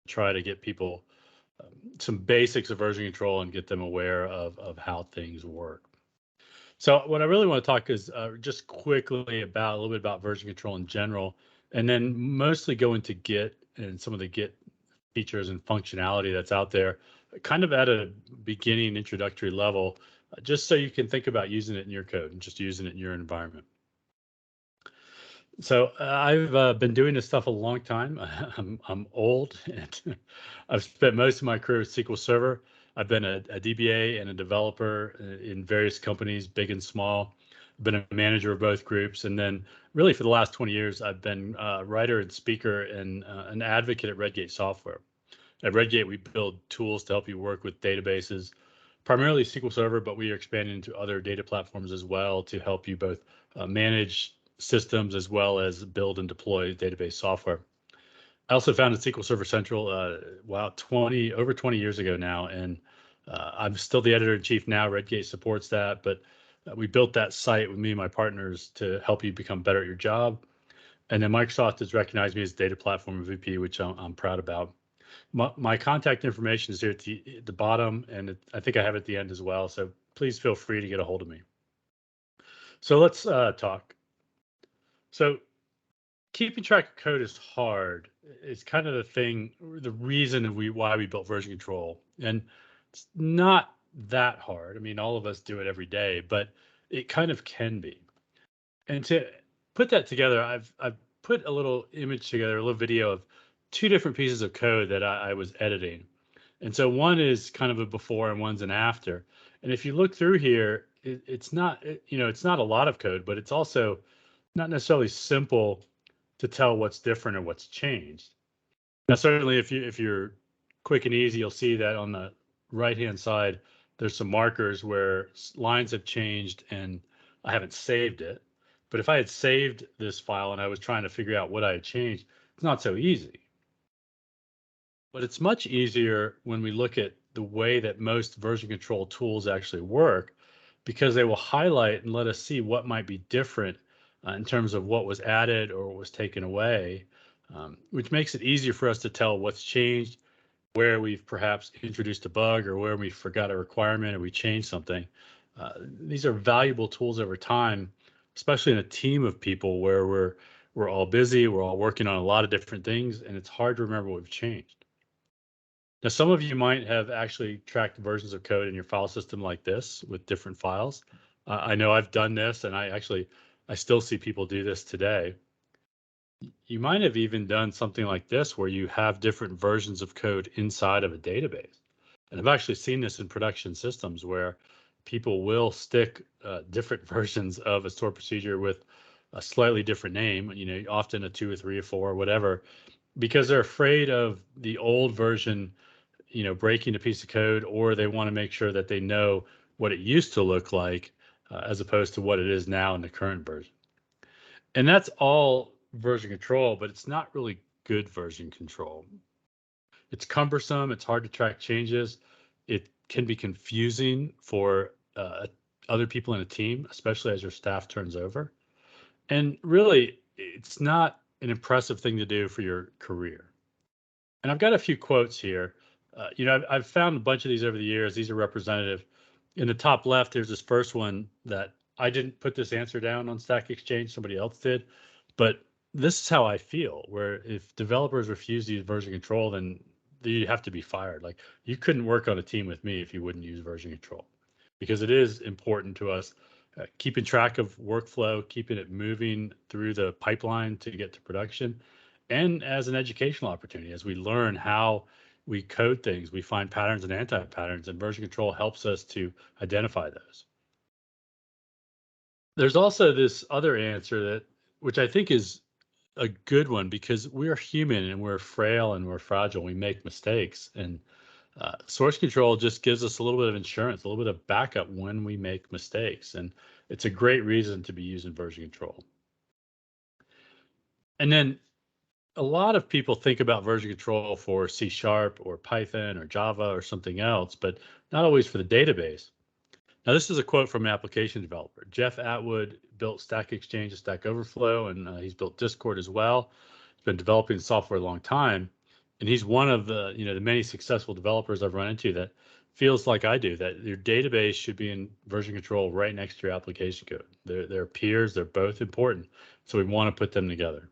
try to get people some basics of version control and get them aware of how things work. So what I really want to talk is just quickly about a little bit about version control in general, and then mostly go into Git and some of the Git features and functionality that's out there, kind of at a beginning introductory level, just so you can think about using it in your code and just using it in your environment. So I've been doing this stuff a long time. I'm old, and I've spent most of my career with SQL Server. I've been a DBA and a developer in various companies, big and small. I've been a manager of both groups, and then really for the last 20 years, I've been a writer and speaker and an advocate at Redgate Software. At Redgate, we build tools to help you work with databases, primarily SQL Server, but we are expanding into other data platforms as well to help you both manage systems as well as build and deploy database software. I also founded SQL Server Central over 20 years ago now, and I'm still the editor-in-chief now. Redgate supports that, but we built that site with me and my partners to help you become better at your job. And then Microsoft has recognized me as data platform VP, which I'm proud about. My contact information is here at the bottom, and I think I have it at the end as well. So please feel free to get a hold of me. So let's talk. So keeping track of code is hard. It's kind of the reason why we built version control. And it's not that hard. I mean, all of us do it every day, but it kind of can be. And to put that together, I've put a little image together, a little video of two different pieces of code that I was editing. And so one is kind of a before and one's an after. And if you look through here, it's not a lot of code, but it's also not necessarily simple to tell what's different or what's changed. Now, certainly if you're quick and easy, you'll see that on the right-hand side, there's some markers where lines have changed and I haven't saved it. But if I had saved this file and I was trying to figure out what I had changed, it's not so easy. But it's much easier when we look at the way that most version control tools actually work, because they will highlight and let us see what might be different in terms of what was added or what was taken away, which makes it easier for us to tell what's changed, where we've perhaps introduced a bug, or where we forgot a requirement or we changed something. These are valuable tools over time, especially in a team of people where we're all busy, we're all working on a lot of different things, and it's hard to remember what we've changed. Now, some of you might have actually tracked versions of code in your file system like this with different files. I know I've done this, and I still see people do this today. You might have even done something like this where you have different versions of code inside of a database. And I've actually seen this in production systems where people will stick different versions of a stored procedure with a slightly different name, often a 2 or 3 or 4 or whatever, because they're afraid of the old version, breaking a piece of code, or they want to make sure that they know what it used to look like as opposed to what it is now in the current version. And that's all version control, but it's not really good version control. It's cumbersome. It's hard to track changes. It can be confusing for other people in a team, especially as your staff turns over. And really, it's not an impressive thing to do for your career. And I've got a few quotes here. I've found a bunch of these over the years. These are representative. In the top left, there's this first one that I didn't put this answer down on Stack Exchange, somebody else did, but this is how I feel, where if developers refuse to use version control, then you have to be fired. Like, you couldn't work on a team with me if you wouldn't use version control, because it is important to us, keeping track of workflow, keeping it moving through the pipeline to get to production, and as an educational opportunity, as we learn how we code things, we find patterns and anti-patterns, and version control helps us to identify those. There's also this other answer which I think is a good one, because we are human and we're frail and we're fragile. We make mistakes, and source control just gives us a little bit of insurance, a little bit of backup when we make mistakes. And it's a great reason to be using version control. And then a lot of people think about version control for C# or Python or Java or something else, but not always for the database. Now, this is a quote from an application developer. Jeff Atwood built Stack Exchange and Stack Overflow, and he's built Discord as well. He's been developing software a long time. And he's one of the, the many successful developers I've run into that feels like I do, that your database should be in version control right next to your application code. They're peers, they're both important. So we want to put them together.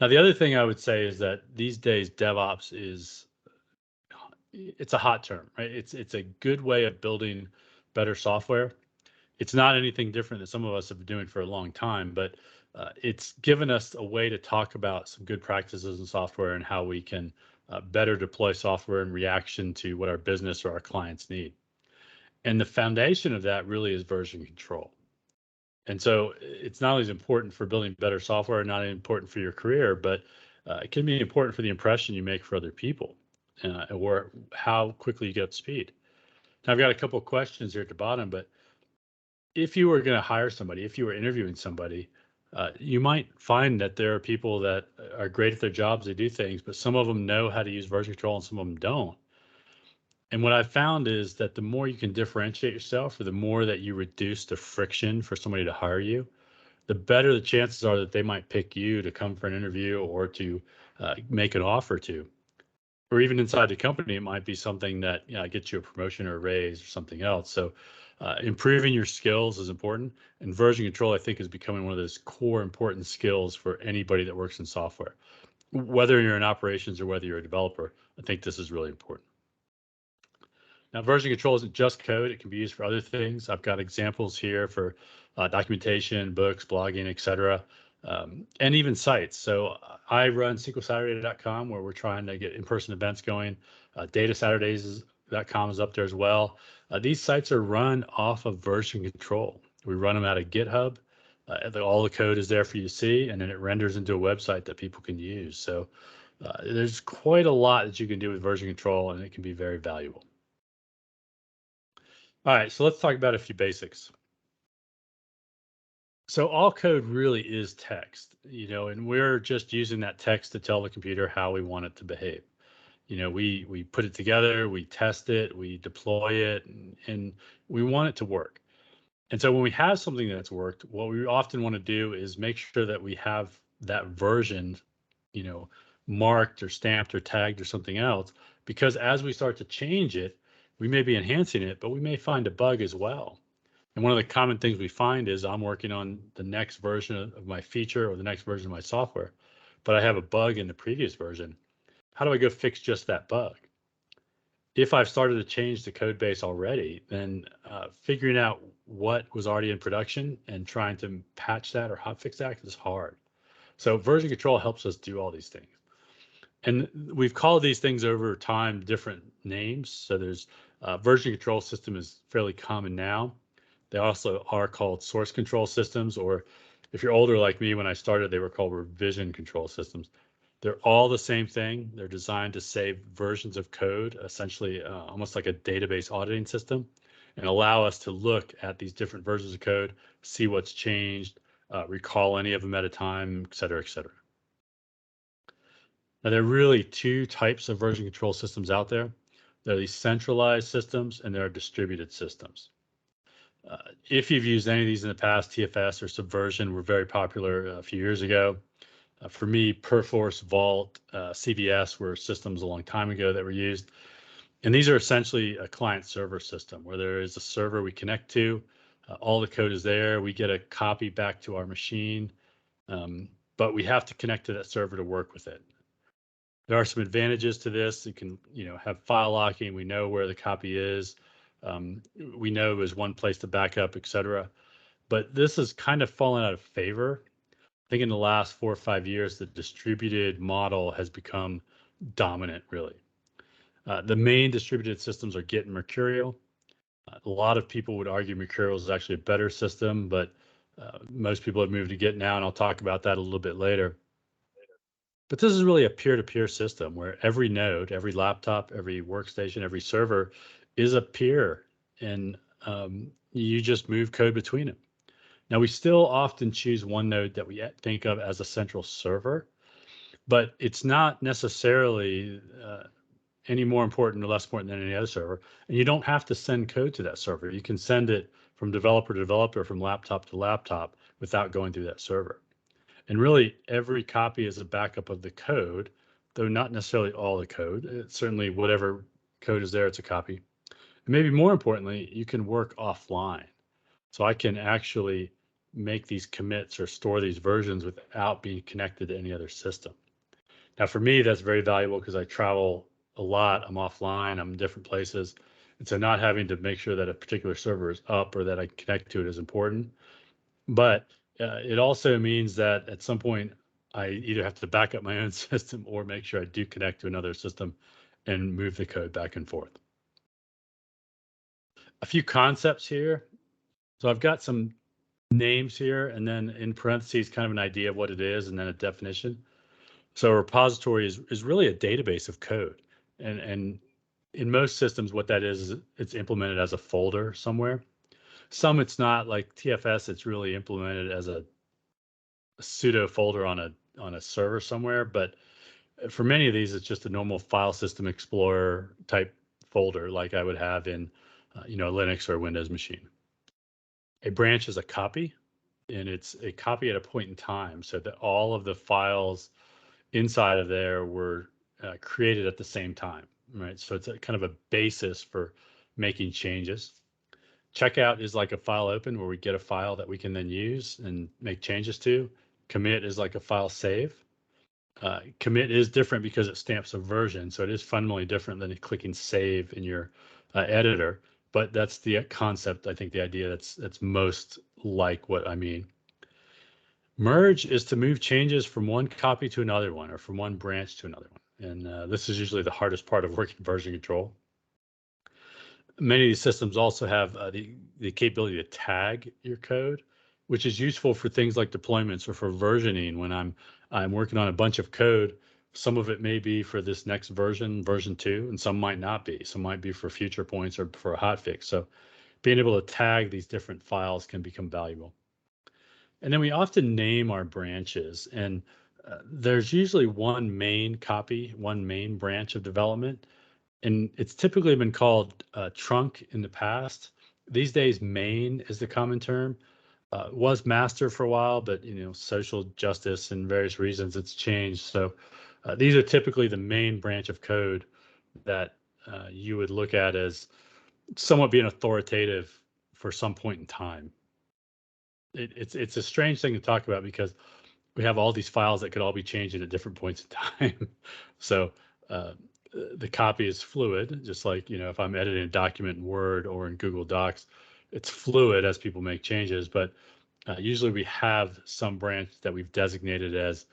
Now, the other thing I would say is that these days DevOps it's a hot term, right? It's a good way of building better software. It's not anything different that some of us have been doing for a long time, but it's given us a way to talk about some good practices in software and how we can better deploy software in reaction to what our business or our clients need. And the foundation of that really is version control. And so it's not only important for building better software, not only important for your career, but it can be important for the impression you make for other people or how quickly you get up to speed. Now, I've got a couple of questions here at the bottom, but if you were going to hire somebody, if you were interviewing somebody, you might find that there are people that are great at their jobs, they do things, but some of them know how to use version control and some of them don't. And what I've found is that the more you can differentiate yourself, or the more that you reduce the friction for somebody to hire you, the better the chances are that they might pick you to come for an interview or to make an offer to. Or even inside the company, it might be something that gets you a promotion or a raise or something else. So improving your skills is important. And version control, I think, is becoming one of those core important skills for anybody that works in software. Whether you're in operations or whether you're a developer, I think this is really important. Now, version control isn't just code. It can be used for other things. I've got examples here for documentation, books, blogging, etc., and even sites. So I run SQLSaturday.com, where we're trying to get in-person events going. DataSaturdays.com is up there as well. These sites are run off of version control. We run them out of Github. All the code is there for you to see, and then it renders into a website that people can use. So there's quite a lot that you can do with version control, and it can be very valuable. All right, so let's talk about a few basics. So all code really is text, and we're just using that text to tell the computer how we want it to behave. We put it together, we test it, we deploy it, and we want it to work. And so when we have something that's worked, what we often want to do is make sure that we have that version, marked or stamped or tagged or something else, because as we start to change it, we may be enhancing it, but we may find a bug as well. And one of the common things we find is I'm working on the next version of my feature or the next version of my software, but I have a bug in the previous version. How do I go fix just that bug? If I've started to change the code base already, then figuring out what was already in production and trying to patch that or hotfix that is hard. So version control helps us do all these things. And we've called these things over time different names. So there's version control system is fairly common now. They also are called source control systems, or if you're older like me, when I started, they were called revision control systems. They're all the same thing. They're designed to save versions of code, essentially almost like a database auditing system, and allow us to look at these different versions of code, see what's changed, recall any of them at a time, et cetera, et cetera. Now, there are really two types of version control systems out there. There are these centralized systems and there are distributed systems. If you've used any of these in the past, TFS or Subversion were very popular a few years ago. For me, Perforce, Vault, CVS were systems a long time ago that were used. And these are essentially a client-server system where there is a server we connect to. All the code is there. We get a copy back to our machine, but we have to connect to that server to work with it. There are some advantages to this. You can, have file locking. We know where the copy is. We know there's one place to back up, et cetera. But this has kind of fallen out of favor. I think in the last 4 or 5 years, the distributed model has become dominant, really. The main distributed systems are Git and Mercurial. A lot of people would argue Mercurial is actually a better system, but most people have moved to Git now, and I'll talk about that a little bit later. But this is really a peer-to-peer system where every node, every laptop, every workstation, every server is a peer, and you just move code between them. Now, we still often choose one node that we think of as a central server, but it's not necessarily any more important or less important than any other server. And you don't have to send code to that server. You can send it from developer to developer, from laptop to laptop without going through that server. And really, every copy is a backup of the code, though not necessarily all the code. It's certainly whatever code is there, it's a copy. And maybe more importantly, you can work offline. So I can actually make these commits or store these versions without being connected to any other system. Now, for me, that's very valuable because I travel a lot. I'm offline, I'm in different places. And so not having to make sure that a particular server is up or that I connect to it is important. But it also means that at some point, I either have to back up my own system or make sure I do connect to another system and move the code back and forth. A few concepts here. So I've got some names here, and then in parentheses, kind of an idea of what it is, and then a definition. So a repository is really a database of code. And in most systems, what that is it's implemented as a folder somewhere. Some it's not, like TFS, it's really implemented as a pseudo folder on a server somewhere. But for many of these, it's just a normal file system explorer type folder like I would have in a Linux or a Windows machine. A branch is a copy, and it's a copy at a point in time, so that all of the files inside of there were created at the same time, right? So it's a kind of a basis for making changes. Checkout is like a file open where we get a file that we can then use and make changes to. Commit is like a file save. Commit is different because it stamps a version, so it is fundamentally different than clicking save in your editor. But that's the concept, I think, the idea that's most like what I mean. Merge is to move changes from one copy to another one, or from one branch to another one. And this is usually the hardest part of working version control. Many of these systems also have the capability to tag your code, which is useful for things like deployments or for versioning. When I'm working on a bunch of code, some of it may be for this next version 2, and some might not be. Some might be for future points or for a hotfix. So being able to tag these different files can become valuable. And then we often name our branches, and there's usually one main copy, one main branch of development, and it's typically been called trunk in the past. These days, main is the common term. Was master for a while, but social justice and various reasons it's changed. So these are typically the main branch of code that you would look at as somewhat being authoritative for some point in time. It's a strange thing to talk about because we have all these files that could all be changing at different points in time. So the copy is fluid, just like, if I'm editing a document in Word or in Google Docs, it's fluid as people make changes. But usually we have some branch that we've designated as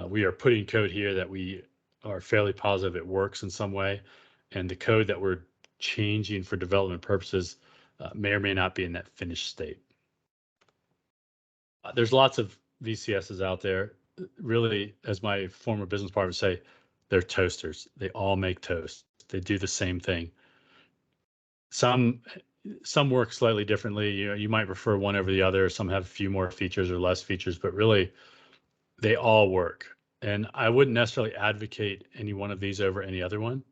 we are putting code here that we are fairly positive it works in some way. And the code that we're changing for development purposes may or may not be in that finished state. There's lots of VCSs out there. Really, as my former business partner would say, they're toasters. They all make toast. They do the same thing. Some work slightly differently. You might prefer one over the other. Some have a few more features or less features, but really, they all work. And I wouldn't necessarily advocate any one of these over any other one.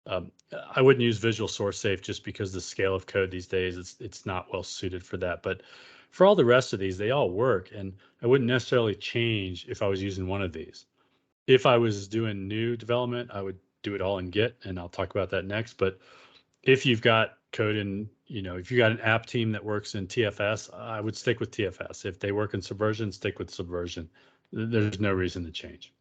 I wouldn't use Visual Source Safe just because the scale of code these days, it's not well suited for that. But for all the rest of these, they all work, and I wouldn't necessarily change if I was using one of these. If I was doing new development, I would do it all in Git, and I'll talk about that next. But if you've got code in, if you got an app team that works in TFS, I would stick with TFS. If they work in Subversion, stick with Subversion. There's no reason to change.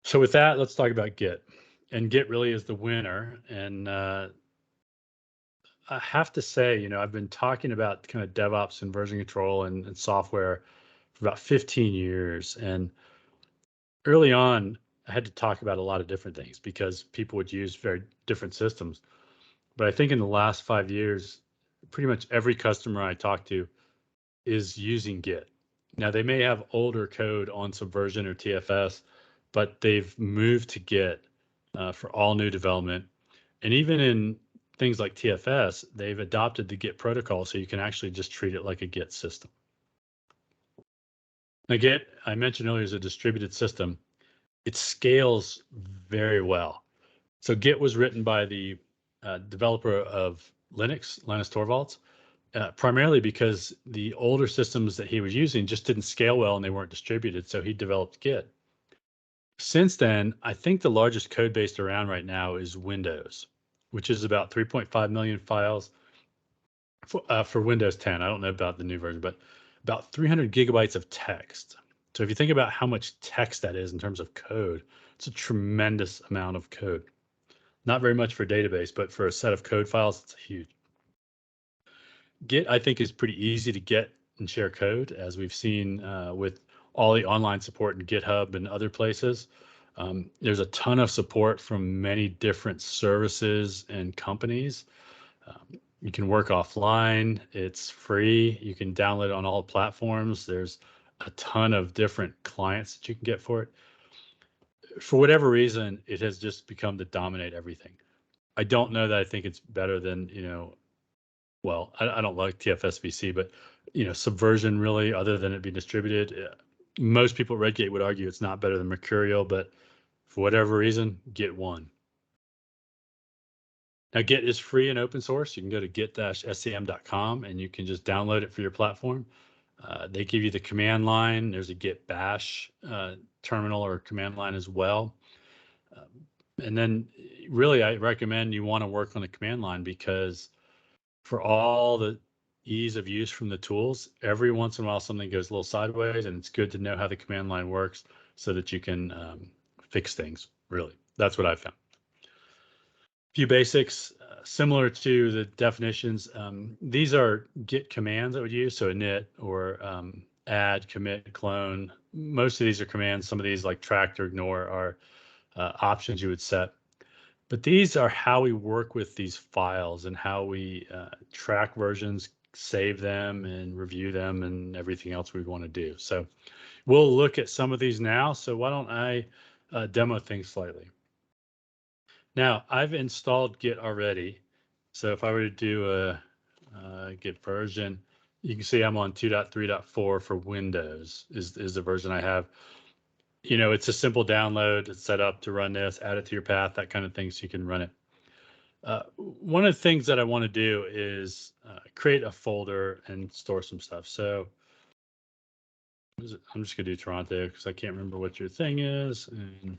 So with that, let's talk about Git. And Git really is the winner. And I have to say, I've been talking about kind of DevOps and version control and software for about 15 years. And early on, I had to talk about a lot of different things because people would use very different systems. But I think in the last 5 years, pretty much every customer I talk to is using Git. Now, they may have older code on Subversion or TFS, but they've moved to Git for all new development. And even in things like TFS, they've adopted the Git protocol, so you can actually just treat it like a Git system. Now, Git, I mentioned earlier, is a distributed system. It scales very well. So Git was written by the developer of Linux, Linus Torvalds, primarily because the older systems that he was using just didn't scale well and they weren't distributed. So he developed Git. Since then, I think the largest code base around right now is Windows, which is about 3.5 million files for Windows 10. I don't know about the new version, but about 300 gigabytes of text. So if you think about how much text that is in terms of code, it's a tremendous amount of code. Not very much for a database, but for a set of code files, it's huge. Git, I think, is pretty easy to get and share code, as we've seen with all the online support in GitHub and other places. There's a ton of support from many different services and companies. You can work offline. It's free. You can download it on all platforms. There's a ton of different clients that you can get for it. For whatever reason, it has just become to dominate everything. I don't know that I think it's better than, well, I don't like TFSVC, but, Subversion really, other than it being distributed. Most people at Redgate would argue it's not better than Mercurial, but for whatever reason, Git won. Now, Git is free and open source. You can go to git-scm.com and you can just download it for your platform. They give you the command line. There's a Git bash terminal or command line as well. And then really, I recommend you want to work on the command line, because for all the ease of use from the tools, every once in a while something goes a little sideways, and it's good to know how the command line works so that you can fix things, really. That's what I found. Few basics, similar to the definitions. These are Git commands I would use, so init or add, commit, clone. Most of these are commands. Some of these, like tract or ignore, are options you would set. But these are how we work with these files and how we track versions, save them, and review them, and everything else we want to do. So we'll look at some of these now. So why don't I demo things slightly? Now, I've installed Git already. So if I were to do a Git version, you can see I'm on 2.3.4 for Windows is the version I have. It's a simple download. It's set up to run this, add it to your path, that kind of thing, so you can run it. One of the things that I want to do is create a folder and store some stuff. So I'm just going to do Toronto because I can't remember what your thing is. And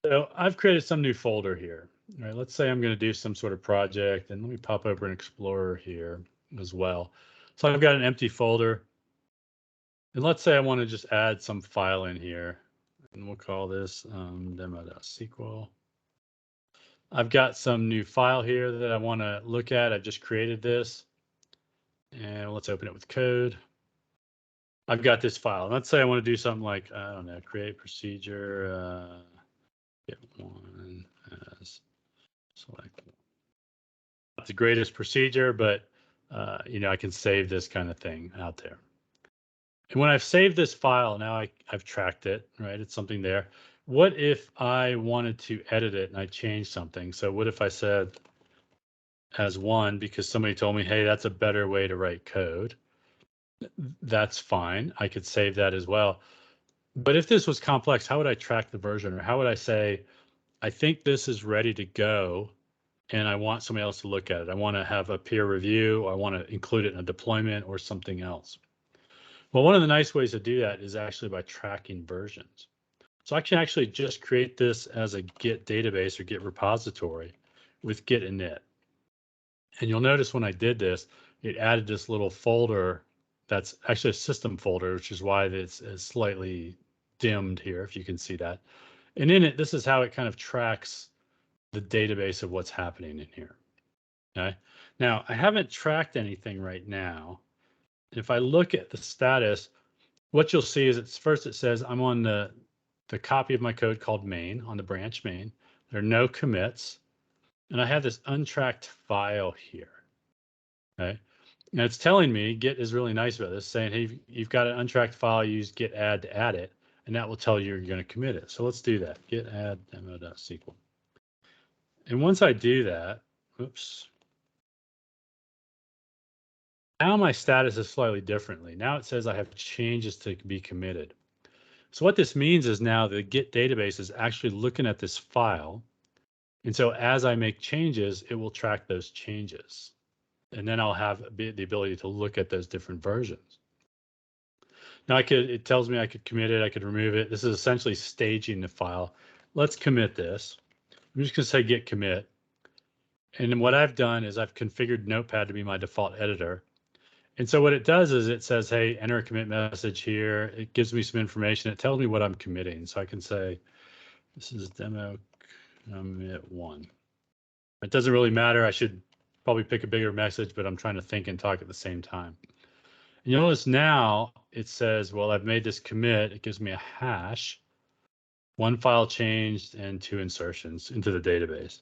so I've created some new folder here. All right, let's say I'm going to do some sort of project, and let me pop open Explorer here as well. So I've got an empty folder. And let's say I want to just add some file in here, and we'll call this demo.sql. I've got some new file here that I want to look at. I've just created this, and let's open it with code. I've got this file. Let's say I want to do something like, I don't know, create procedure, get one as select. Not the greatest procedure, but I can save this kind of thing out there. And when I've saved this file, now I've tracked it, right? It's something there. What if I wanted to edit it and I changed something? So what if I said as one, because somebody told me, hey, that's a better way to write code? That's fine. I could save that as well. But if this was complex, how would I track the version? Or how would I say, I think this is ready to go, and I want somebody else to look at it. I want to have a peer review. I want to include it in a deployment or something else. Well, one of the nice ways to do that is actually by tracking versions. So I can actually just create this as a Git database or Git repository with Git init. And you'll notice when I did this, it added this little folder that's actually a system folder, which is why it's slightly dimmed here, if you can see that. And in it, this is how it kind of tracks the database of what's happening in here. Okay. Now, I haven't tracked anything right now. If I look at the status, what you'll see is first it says I'm on the copy of my code called main, on the branch main. There are no commits. And I have this untracked file here. Okay. And it's telling me, Git is really nice about this, saying, hey, you've got an untracked file, use git add to add it, and that will tell you you're going to commit it. So let's do that. Git add demo.sql. And once I do that, oops. Now my status is slightly differently. Now it says I have changes to be committed. So what this means is now the Git database is actually looking at this file And so as I make changes, it will track those changes. And then I'll have the ability to look at those different versions. Now it tells me I could commit it, I could remove it. This is essentially staging the file. Let's commit this. I'm just gonna say git commit. And then what I've done is I've configured Notepad to be my default editor. And so what it does is it says, hey, enter a commit message here. It gives me some information. It tells me what I'm committing. So I can say, this is demo commit 1. It doesn't really matter. I should probably pick a bigger message, but I'm trying to think and talk at the same time. And you notice now it says, well, I've made this commit. It gives me a hash, 1 file changed, and 2 insertions into the database.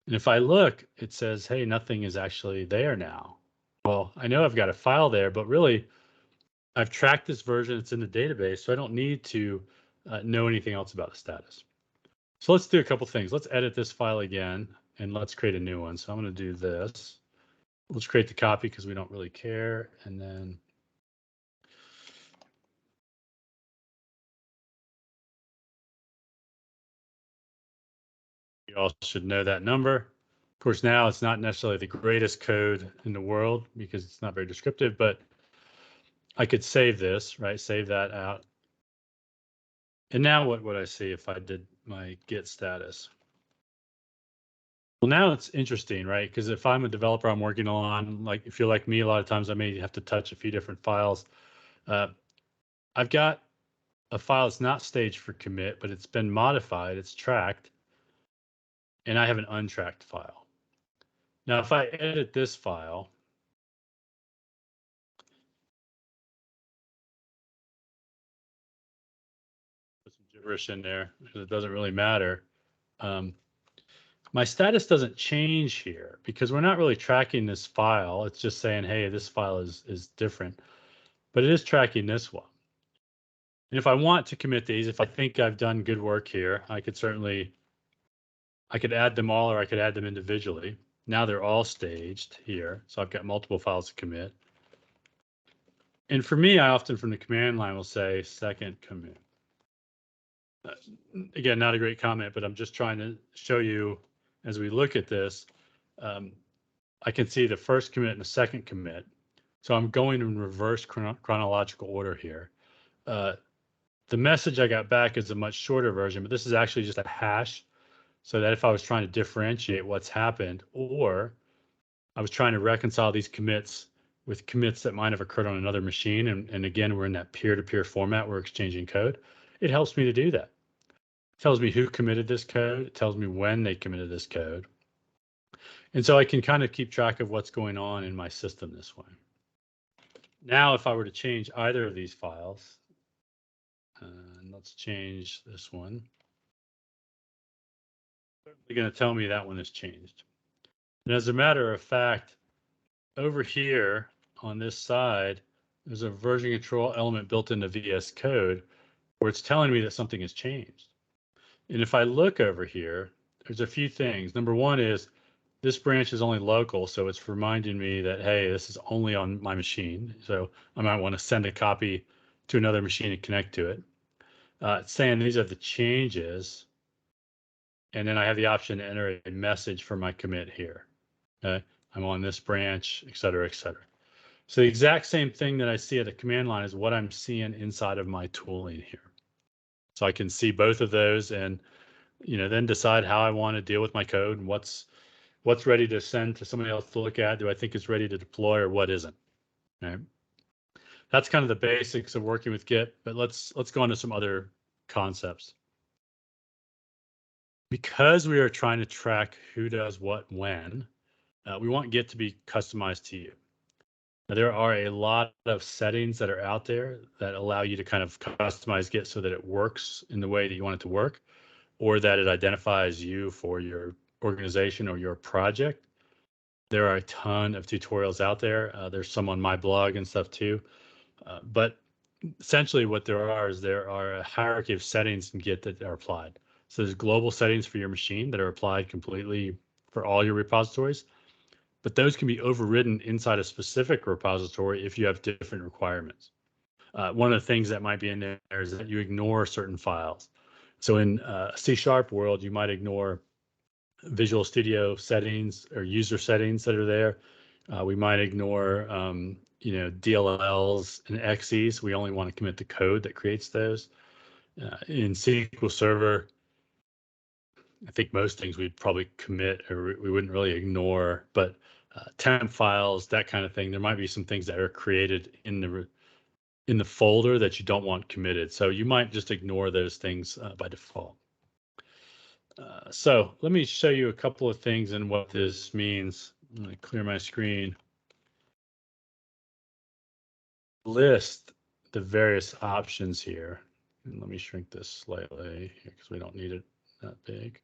And if I look, it says, hey, nothing is actually there now. Well, I know I've got a file there, but really, I've tracked this version. It's in the database, so I don't need to know anything else about the status. So let's do a couple things. Let's edit this file again, and let's create a new one. So I'm going to do this. Let's create the copy because we don't really care. And then you all should know that number. Of course, now it's not necessarily the greatest code in the world because it's not very descriptive, but I could save this, right? Save that out. And now what would I see if I did my git status? Well, now it's interesting, right? Because if I'm a developer, I'm working on, like, if you're like me, a lot of times I may have to touch a few different files. I've got a file that's not staged for commit, but it's been modified, it's tracked, and I have an untracked file. Now, if I edit this file, put some gibberish in there because it doesn't really matter. My status doesn't change here because we're not really tracking this file. It's just saying, hey, this file is different, but it is tracking this one. And if I want to commit these, if I think I've done good work here, I could add them all, or I could add them individually. Now they're all staged here. So I've got multiple files to commit. And for me, I often from the command line will say second commit. Again, not a great comment, but I'm just trying to show you as we look at this, I can see the first commit and the second commit. So I'm going in reverse chronological order here. The message I got back is a much shorter version, but this is actually just a hash. So that if I was trying to differentiate what's happened, or I was trying to reconcile these commits with commits that might have occurred on another machine, and again, we're in that peer-to-peer format, we're exchanging code, it helps me to do that. It tells me who committed this code, it tells me when they committed this code. And so I can kind of keep track of what's going on in my system this way. Now, if I were to change either of these files, and let's change this one, they're going to tell me that one has changed. And as a matter of fact, over here on this side, there's a version control element built into VS Code where it's telling me that something has changed. And if I look over here, there's a few things. Number one is this branch is only local, so it's reminding me that, hey, this is only on my machine. So I might want to send a copy to another machine and connect to it. It's saying these are the changes. And then I have the option to enter a message for my commit here. Okay, I'm on this branch, et cetera, et cetera. So the exact same thing that I see at the command line is what I'm seeing inside of my tooling here. So I can see both of those and, then decide how I want to deal with my code and what's ready to send to somebody else to look at. Do I think it's ready to deploy or what isn't? Right. That's kind of the basics of working with Git, but let's go on to some other concepts. Because we are trying to track who does what when, we want Git to be customized to you. Now, there are a lot of settings that are out there that allow you to kind of customize Git so that it works in the way that you want it to work, or that it identifies you for your organization or your project. There are a ton of tutorials out there. There's some on my blog and stuff too. But essentially what there are a hierarchy of settings in Git that are applied. So there's global settings for your machine that are applied completely for all your repositories, but those can be overridden inside a specific repository if you have different requirements. One of the things that might be in there is that you ignore certain files. So in a C# world, you might ignore Visual Studio settings or user settings that are there. We might ignore, DLLs and XEs. We only want to commit the code that creates those. In SQL Server, I think most things we'd probably commit or we wouldn't really ignore, but temp files, that kind of thing, there might be some things that are created in the folder that you don't want committed. So you might just ignore those things by default. So let me show you a couple of things and what this means. I'm going to clear my screen. List the various options here. And let me shrink this slightly because we don't need it that big.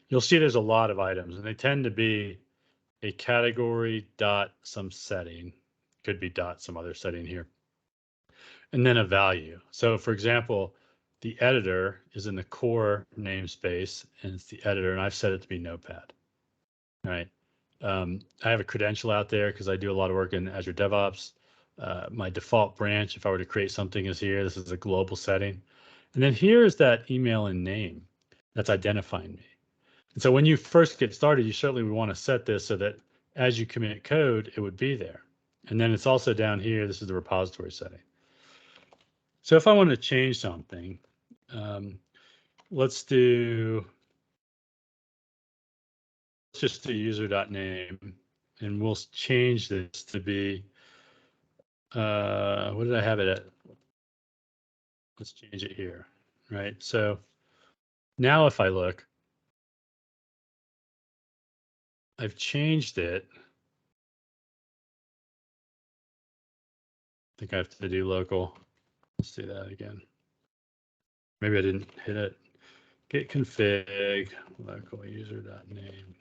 You'll see there's a lot of items, and they tend to be a category dot some setting. Could be dot some other setting here. And then a value. So for example, the editor is in the core namespace, and it's the editor, and I've set it to be Notepad. All right. I have a credential out there because I do a lot of work in Azure DevOps. My default branch, if I were to create something, is here. This is a global setting. And then here's that email and name that's identifying me. And so when you first get started, you certainly would want to set this so that as you commit code, it would be there. And then it's also down here. This is the repository setting. So if I want to change something, let's just do user.name, and we'll change this to be, what did I have it at? Let's change it here, right? So now if I look, I've changed it. I think I have to do local. Let's do that again. Maybe I didn't hit it. Git config local user.name.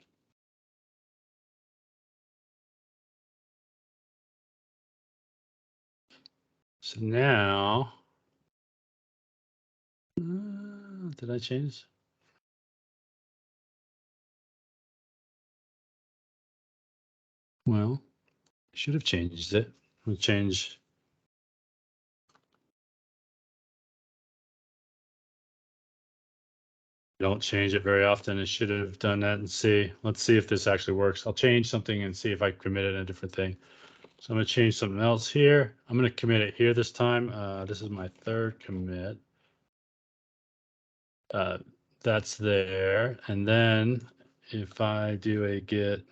So now, did I change? Well, I should have changed it. We'll change. Don't change it very often. I should have done that and see. Let's see if this actually works. I'll change something and see if I committed a different thing. So I'm going to change something else here. I'm going to commit it here this time. This is my third commit. That's there. And then if I do a git,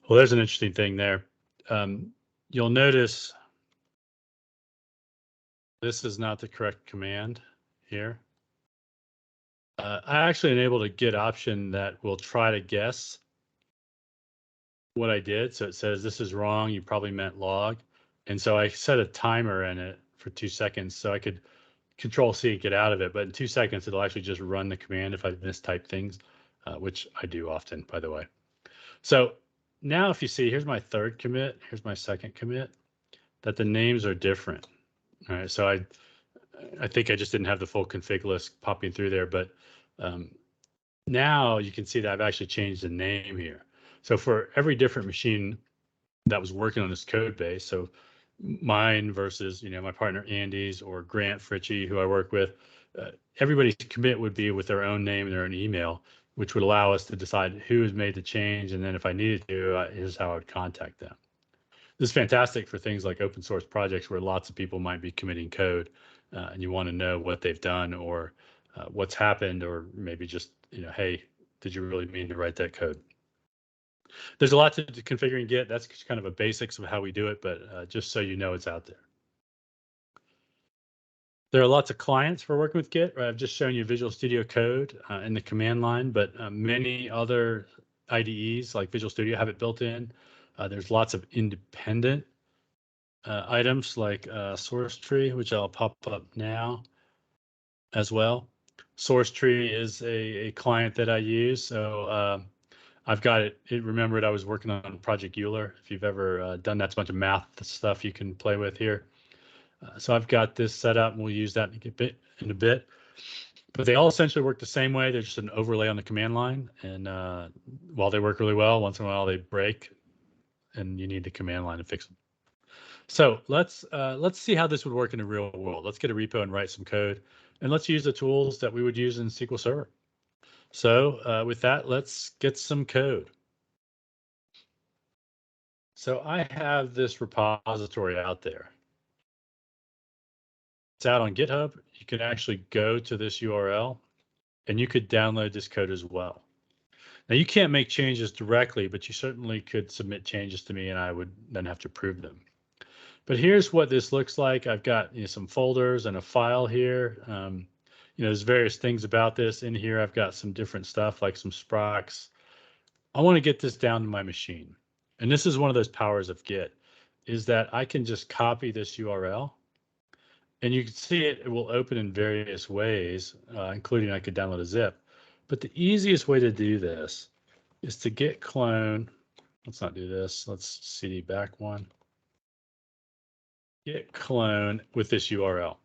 well, there's an interesting thing there. You'll notice this is not the correct command here. I actually enabled a git option that will try to guess what I did. So it says this is wrong. You probably meant log. And so I set a timer in it for 2 seconds so I could Control C and get out of it. But in 2 seconds, it'll actually just run the command if I mistype things, which I do often, by the way. So now if you see, here's my third commit, here's my second commit, that the names are different. All right, so I think I just didn't have the full config list popping through there, but now you can see that I've actually changed the name here. So for every different machine that was working on this code base, so mine versus my partner Andy's or Grant Fritchie, who I work with, everybody's commit would be with their own name and their own email, which would allow us to decide who has made the change, and then if I needed to, here's how I would contact them. This is fantastic for things like open source projects where lots of people might be committing code, and you want to know what they've done or what's happened, or maybe just hey, did you really mean to write that code? There's a lot to configure in Git. That's kind of a basics of how we do it, but just so you know, it's out there. There are lots of clients for working with Git. Right? I've just shown you Visual Studio Code in the command line, but many other IDEs like Visual Studio have it built in. There's lots of independent items like Source Tree, which I'll pop up now as well. Source Tree is a client that I use. So I've got it. Remembered I was working on Project Euler. If you've ever done that, it's a bunch of math stuff you can play with here. So I've got this set up, and we'll use that in a bit. But they all essentially work the same way. They're just an overlay on the command line. And while they work really well, once in a while they break, and you need the command line to fix them. So let's see how this would work in the real world. Let's get a repo and write some code. and let's use the tools that we would use in SQL Server. So with that, let's get some code. So I have this repository out there. It's out on GitHub. You can actually go to this URL and you could download this code as well. Now you can't make changes directly, but you certainly could submit changes to me and I would then have to approve them. But here's what this looks like. I've got some folders and a file here. There's various things about this. In here, I've got some different stuff like some sprocs. I want to get this down to my machine. And this is one of those powers of Git, is that I can just copy this URL. And you can see it will open in various ways, including I could download a zip. But the easiest way to do this is to git clone. Let's not do this. Let's cd back one. Git clone with this URL.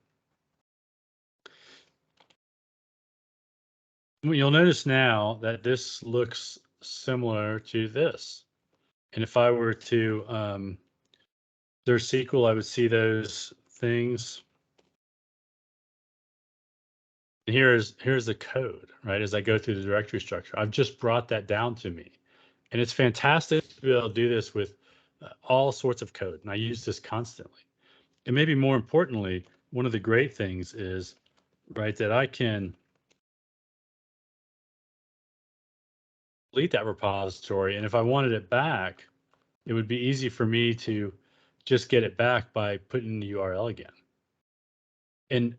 You'll notice now that this looks similar to this. And if I were to there's SQL, I would see those things. And here's the code, right? As I go through the directory structure, I've just brought that down to me. And it's fantastic to be able to do this with all sorts of code. And I use this constantly. And maybe more importantly, one of the great things is, right, that I can delete that repository. And if I wanted it back, it would be easy for me to just get it back by putting the URL again. And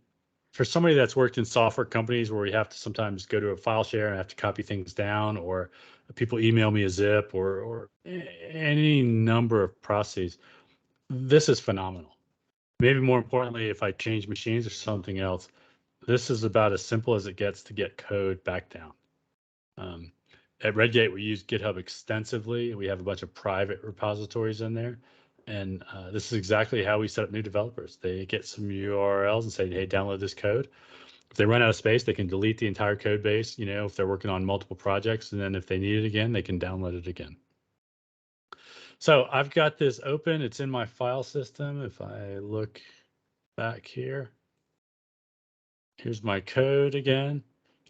for somebody that's worked in software companies where we have to sometimes go to a file share and have to copy things down, or people email me a zip, or any number of processes, this is phenomenal. Maybe more importantly, if I change machines or something else, this is about as simple as it gets to get code back down. At Redgate, we use GitHub extensively. We have a bunch of private repositories in there. And this is exactly how we set up new developers. They get some URLs and say, hey, download this code. If they run out of space, they can delete the entire code base, if they're working on multiple projects. And then if they need it again, they can download it again. So I've got this open. It's in my file system. If I look back here, here's my code again.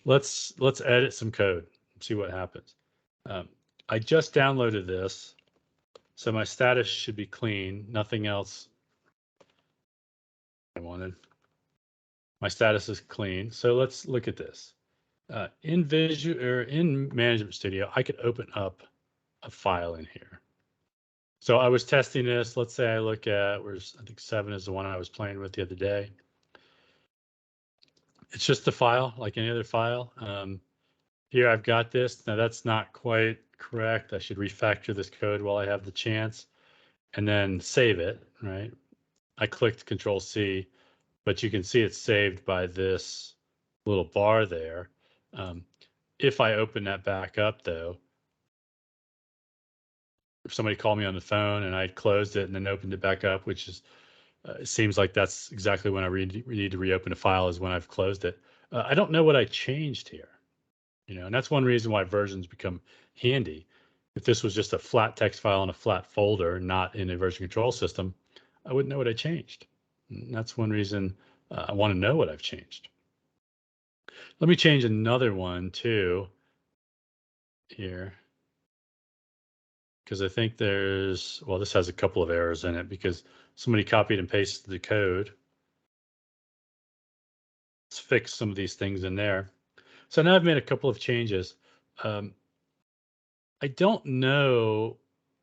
Let's edit some code and see what happens. I just downloaded this, so my status should be clean. Nothing else I wanted. My status is clean. So let's look at this. In Management Studio, I could open up a file in here. So I was testing this. Let's say I look at I think 7 is the one I was playing with the other day. It's just a file like any other file. Here I've got this. Now that's not quite correct. I should refactor this code while I have the chance and then save it, right? I clicked Control C, but you can see it's saved by this little bar there. If I open that back up though, if somebody called me on the phone and I closed it and then opened it back up, which is, it seems like that's exactly when I need to reopen a file, is when I've closed it. I don't know what I changed here. And that's one reason why versions become handy. If this was just a flat text file in a flat folder, not in a version control system, I wouldn't know what I changed. And that's one reason I want to know what I've changed. Let me change another one too here, because I think this has a couple of errors in it because somebody copied and pasted the code. Let's fix some of these things in there. So now I've made a couple of changes. I don't know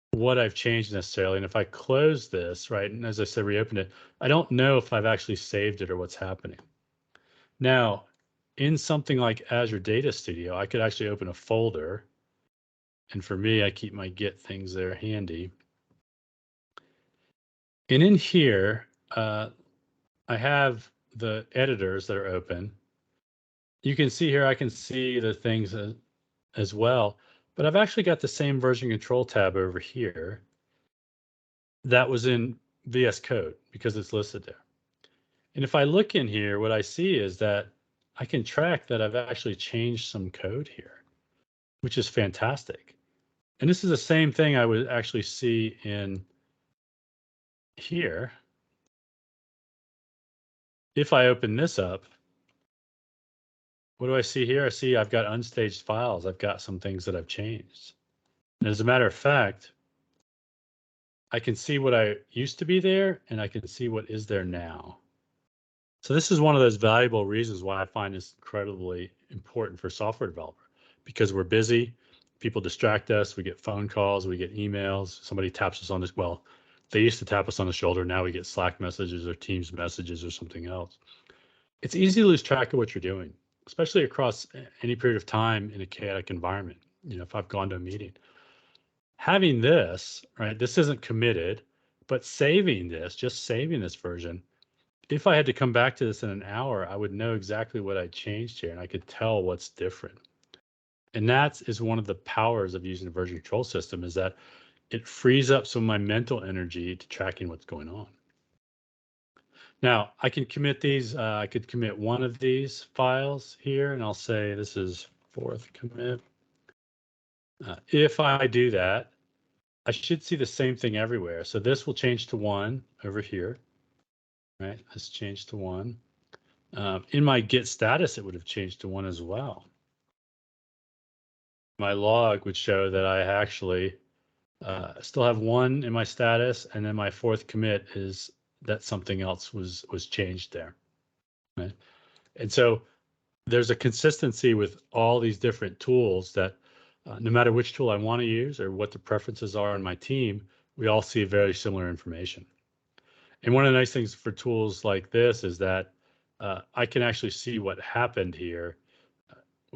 what I've changed necessarily. And if I close this, right, and as I said, reopen it, I don't know if I've actually saved it or what's happening. Now, in something like Azure Data Studio, I could actually open a folder. And for me, I keep my Git things there handy. And in here, I have the editors that are open. You can see here, I can see the things as well, but I've actually got the same version control tab over here that was in VS Code because it's listed there. And if I look in here, what I see is that I can track that I've actually changed some code here, which is fantastic. And this is the same thing I would actually see in here. If I open this up, what do I see here? I see I've got unstaged files. I've got some things that I've changed. And as a matter of fact, I can see what I used to be there, and I can see what is there now. So this is one of those valuable reasons why I find this incredibly important for software developer, because we're busy, people distract us, we get phone calls, we get emails, somebody taps us on this. Well, they used to tap us on the shoulder. Now we get Slack messages or Teams messages or something else. It's easy to lose track of what you're doing, especially across any period of time in a chaotic environment. You know, if I've gone to a meeting, having this, right, this isn't committed, but saving this, just saving this version, if I had to come back to this in an hour, I would know exactly what I changed here and I could tell what's different. And that is one of the powers of using a version control system, is that it frees up some of my mental energy to tracking what's going on. Now I can commit these. I could commit one of these files here and I'll say this is fourth commit. If I do that, I should see the same thing everywhere. So this will change to 1 over here, right? Let's change to 1. In my Git status, it would have changed to 1 as well. My log would show that I actually still have 1 in my status, and then my fourth commit is that something else was changed there. Right? And so there's a consistency with all these different tools that no matter which tool I want to use or what the preferences are in my team, we all see very similar information. And one of the nice things for tools like this is that I can actually see what happened here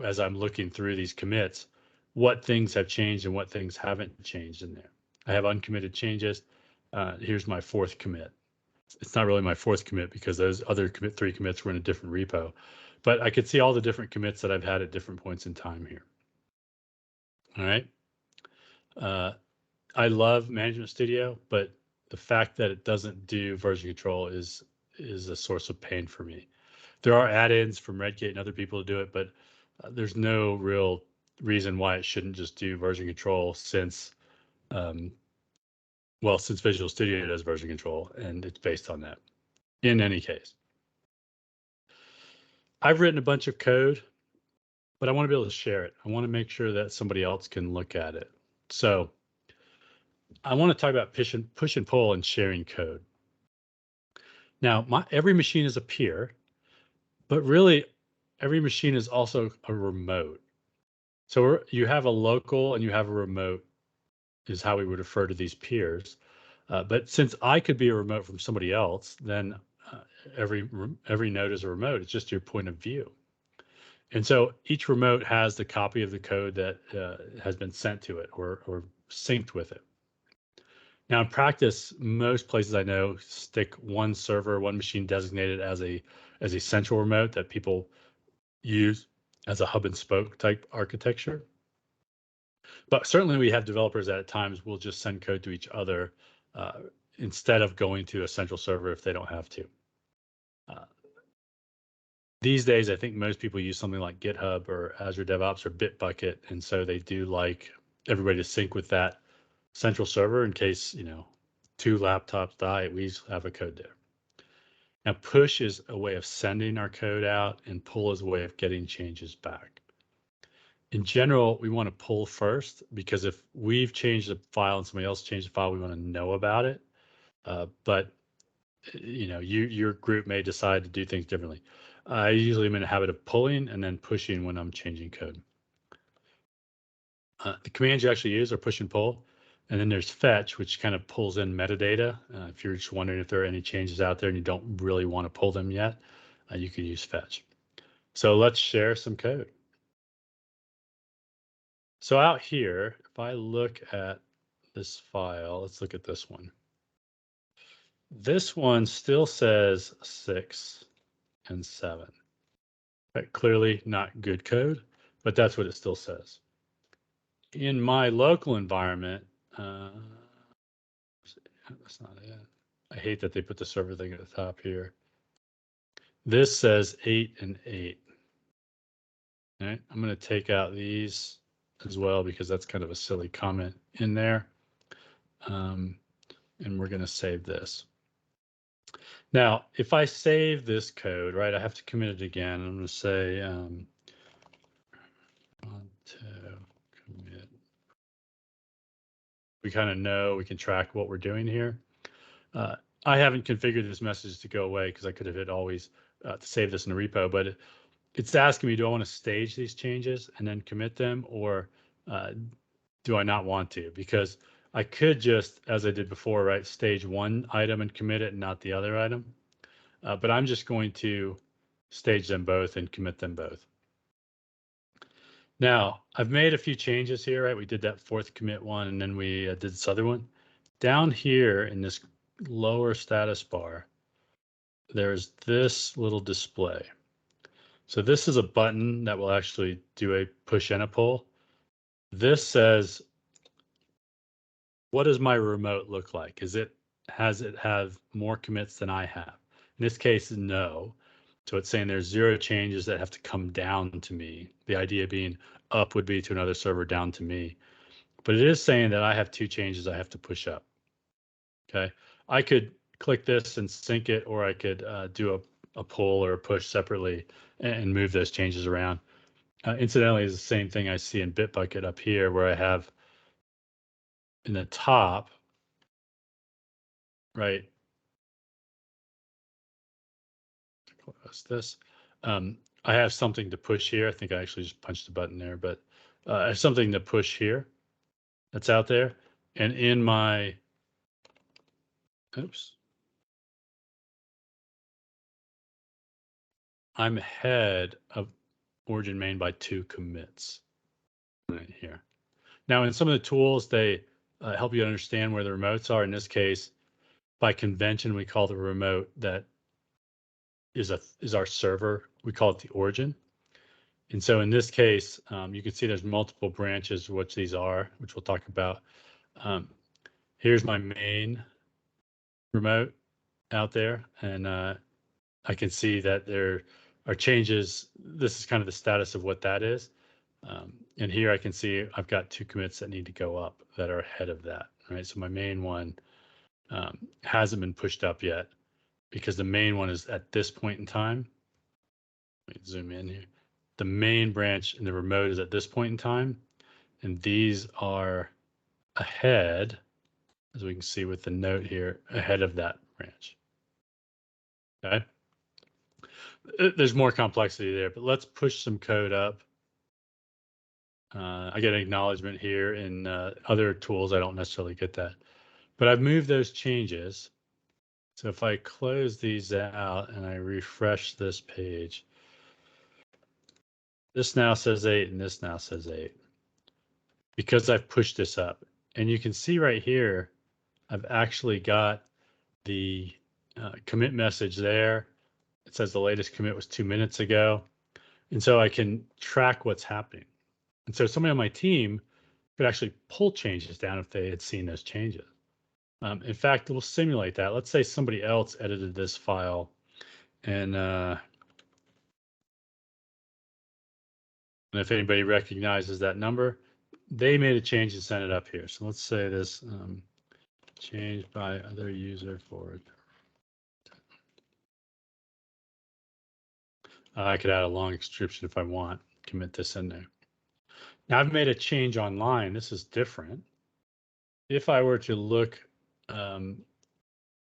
as I'm looking through these commits, what things have changed and what things haven't changed in there. I have uncommitted changes. Here's my fourth commit. It's not really my fourth commit because those other 3 commits were in a different repo, but I could see all the different commits that I've had at different points in time here. All right. I love Management Studio, but the fact that it doesn't do version control is a source of pain for me. There are add-ins from Redgate and other people to do it, but there's no real reason why it shouldn't just do version control since, since Visual Studio does version control and it's based on that. In any case, I've written a bunch of code, but I want to be able to share it. I want to make sure that somebody else can look at it. So I want to talk about push and pull and sharing code. Now, every machine is a peer, but really every machine is also a remote. So you have a local and you have a remote is how we would refer to these peers. But since I could be a remote from somebody else, then every node is a remote. It's just your point of view. And so each remote has the copy of the code that has been sent to it or synced with it. Now, in practice, most places I know stick one server, one machine designated as a central remote that people use as a hub and spoke type architecture. But certainly we have developers that at times will just send code to each other instead of going to a central server if they don't have to. These days, I think most people use something like GitHub or Azure DevOps or Bitbucket, and so they do like everybody to sync with that central server in case, 2 laptops die, we have a code there. Now, push is a way of sending our code out, and pull is a way of getting changes back. In general, we want to pull first because if we've changed a file and somebody else changed the file, we want to know about it. But your group may decide to do things differently. I usually am in a habit of pulling and then pushing when I'm changing code. The commands you actually use are push and pull. And then there's fetch, which kind of pulls in metadata. If you're just wondering if there are any changes out there and you don't really want to pull them yet, you can use fetch. So let's share some code. So out here, if I look at this file, let's look at this one. This one still says 6 and 7. Right, clearly not good code, but that's what it still says. In my local environment, that's not it. I hate that they put the server thing at the top here. This says 8 and 8. All right, I'm going to take out these as well because that's kind of a silly comment in there. And we're going to save this. Now, if I save this code, right, I have to commit it again. I'm going to say we kind of know, we can track what we're doing here. I haven't configured this message to go away because I could have hit always to save this in the repo, but it's asking me, do I want to stage these changes and then commit them, or do I not want to? Because I could just, as I did before, right, stage one item and commit it and not the other item. But I'm just going to stage them both and commit them both. Now, I've made a few changes here, right? We did that fourth commit one, and then we did this other one. Down here in this lower status bar, there's this little display. So this is a button that will actually do a push and a pull. This says, what does my remote look like? Has it have more commits than I have? In this case, no. So it's saying there's 0 changes that have to come down to me. The idea being up would be to another server, down to me. But it is saying that I have 2 changes I have to push up. Okay. I could click this and sync it, or I could do a pull or a push separately and move those changes around. Incidentally, it's the same thing I see in Bitbucket up here, where I have in the top, right? Close this. I have something to push here. I think I actually just punched the button there, but I have something to push here that's out there. And in my, oops, I'm ahead of origin main by 2 commits right here. Now, in some of the tools, they help you understand where the remotes are. In this case, by convention, we call the remote that is our server. We call it the origin. And so in this case, you can see there's multiple branches, which these are, which we'll talk about. Here's my main remote out there, and I can see that there are changes. This is kind of the status of what that is. And here I can see I've got 2 commits that need to go up that are ahead of that, right? So my main one hasn't been pushed up yet because the main one is at this point in time. Let me zoom in here. The main branch in the remote is at this point in time, and these are ahead, as we can see with the note here, ahead of that branch. Okay. There's more complexity there, but let's push some code up. I get an acknowledgement here. In other tools, I don't necessarily get that, but I've moved those changes. So if I close these out and I refresh this page, this now says 8 and this now says 8 because I've pushed this up. And you can see right here, I've actually got the commit message there. It says the latest commit was 2 minutes ago. And so I can track what's happening. And so somebody on my team could actually pull changes down if they had seen those changes. In fact, we'll simulate that. Let's say somebody else edited this file and if anybody recognizes that number, they made a change and sent it up here. So let's say this changed by other user forward. I could add a long description if I want, commit this in there. Now I've made a change online. This is different. If I were to look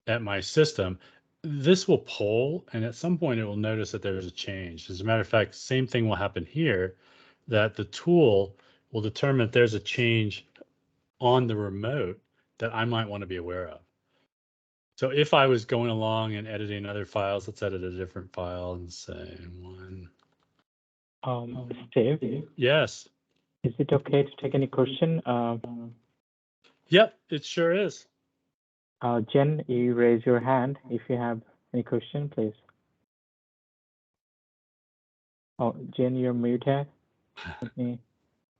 at my system, this will poll, and at some point it will notice that there's a change. As a matter of fact, same thing will happen here, that the tool will determine if there's a change on the remote that I might want to be aware of. So if I was going along and editing other files, let's edit a different file and say one. Steve? Yes. Is it okay to take any question? Yep, it sure is. Jen, you raise your hand if you have any question, please. Oh, Jen, you're muted. Let me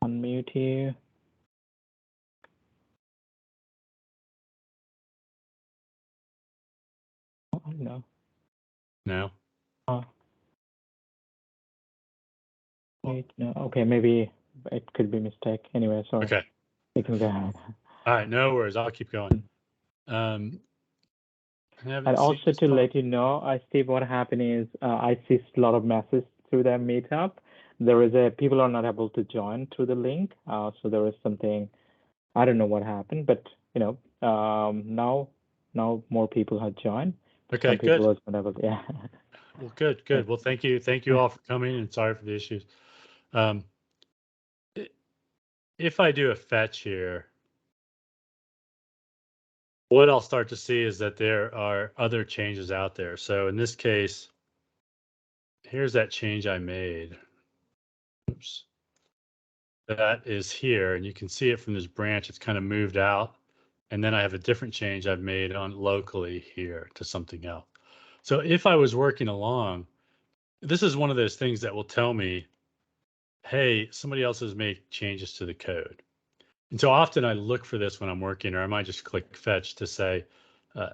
unmute you. Oh, no. No. Wait, no. Okay, maybe it could be a mistake. Anyway, sorry. Okay. You can go ahead. All right, no worries. I'll keep going. And also to let you know, Steve, what happened is I see a lot of messages through that meetup. There is people are not able to join through the link. So there is something I don't know what happened, but now more people have joined. Okay, Some people good. was unable. Yeah. Well, good. Well, thank you all for coming, and sorry for the issues. Um, if I do a fetch here, what I'll start to see is that there are other changes out there. So in this case, here's that change I made. Oops. That is here, and you can see it from this branch. It's kind of moved out. And then I have a different change I've made on locally here to something else. So if I was working along, this is one of those things that will tell me, hey, somebody else has made changes to the code. And so often I look for this when I'm working, or I might just click fetch to say,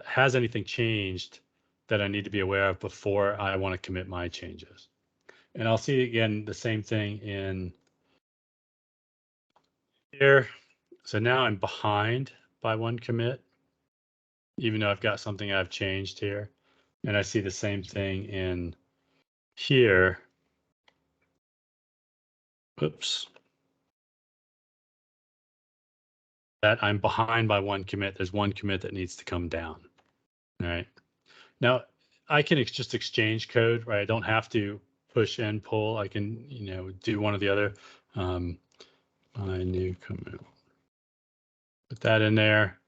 has anything changed that I need to be aware of before I want to commit my changes? And I'll see again the same thing in here. So now I'm behind by one commit, even though I've got something I've changed here. And I see the same thing in here. Oops. That I'm behind by one commit. There's one commit that needs to come down. All right. Now I can just exchange code, right? I don't have to push and pull. I can, do one or the other. My new commit. Put that in there.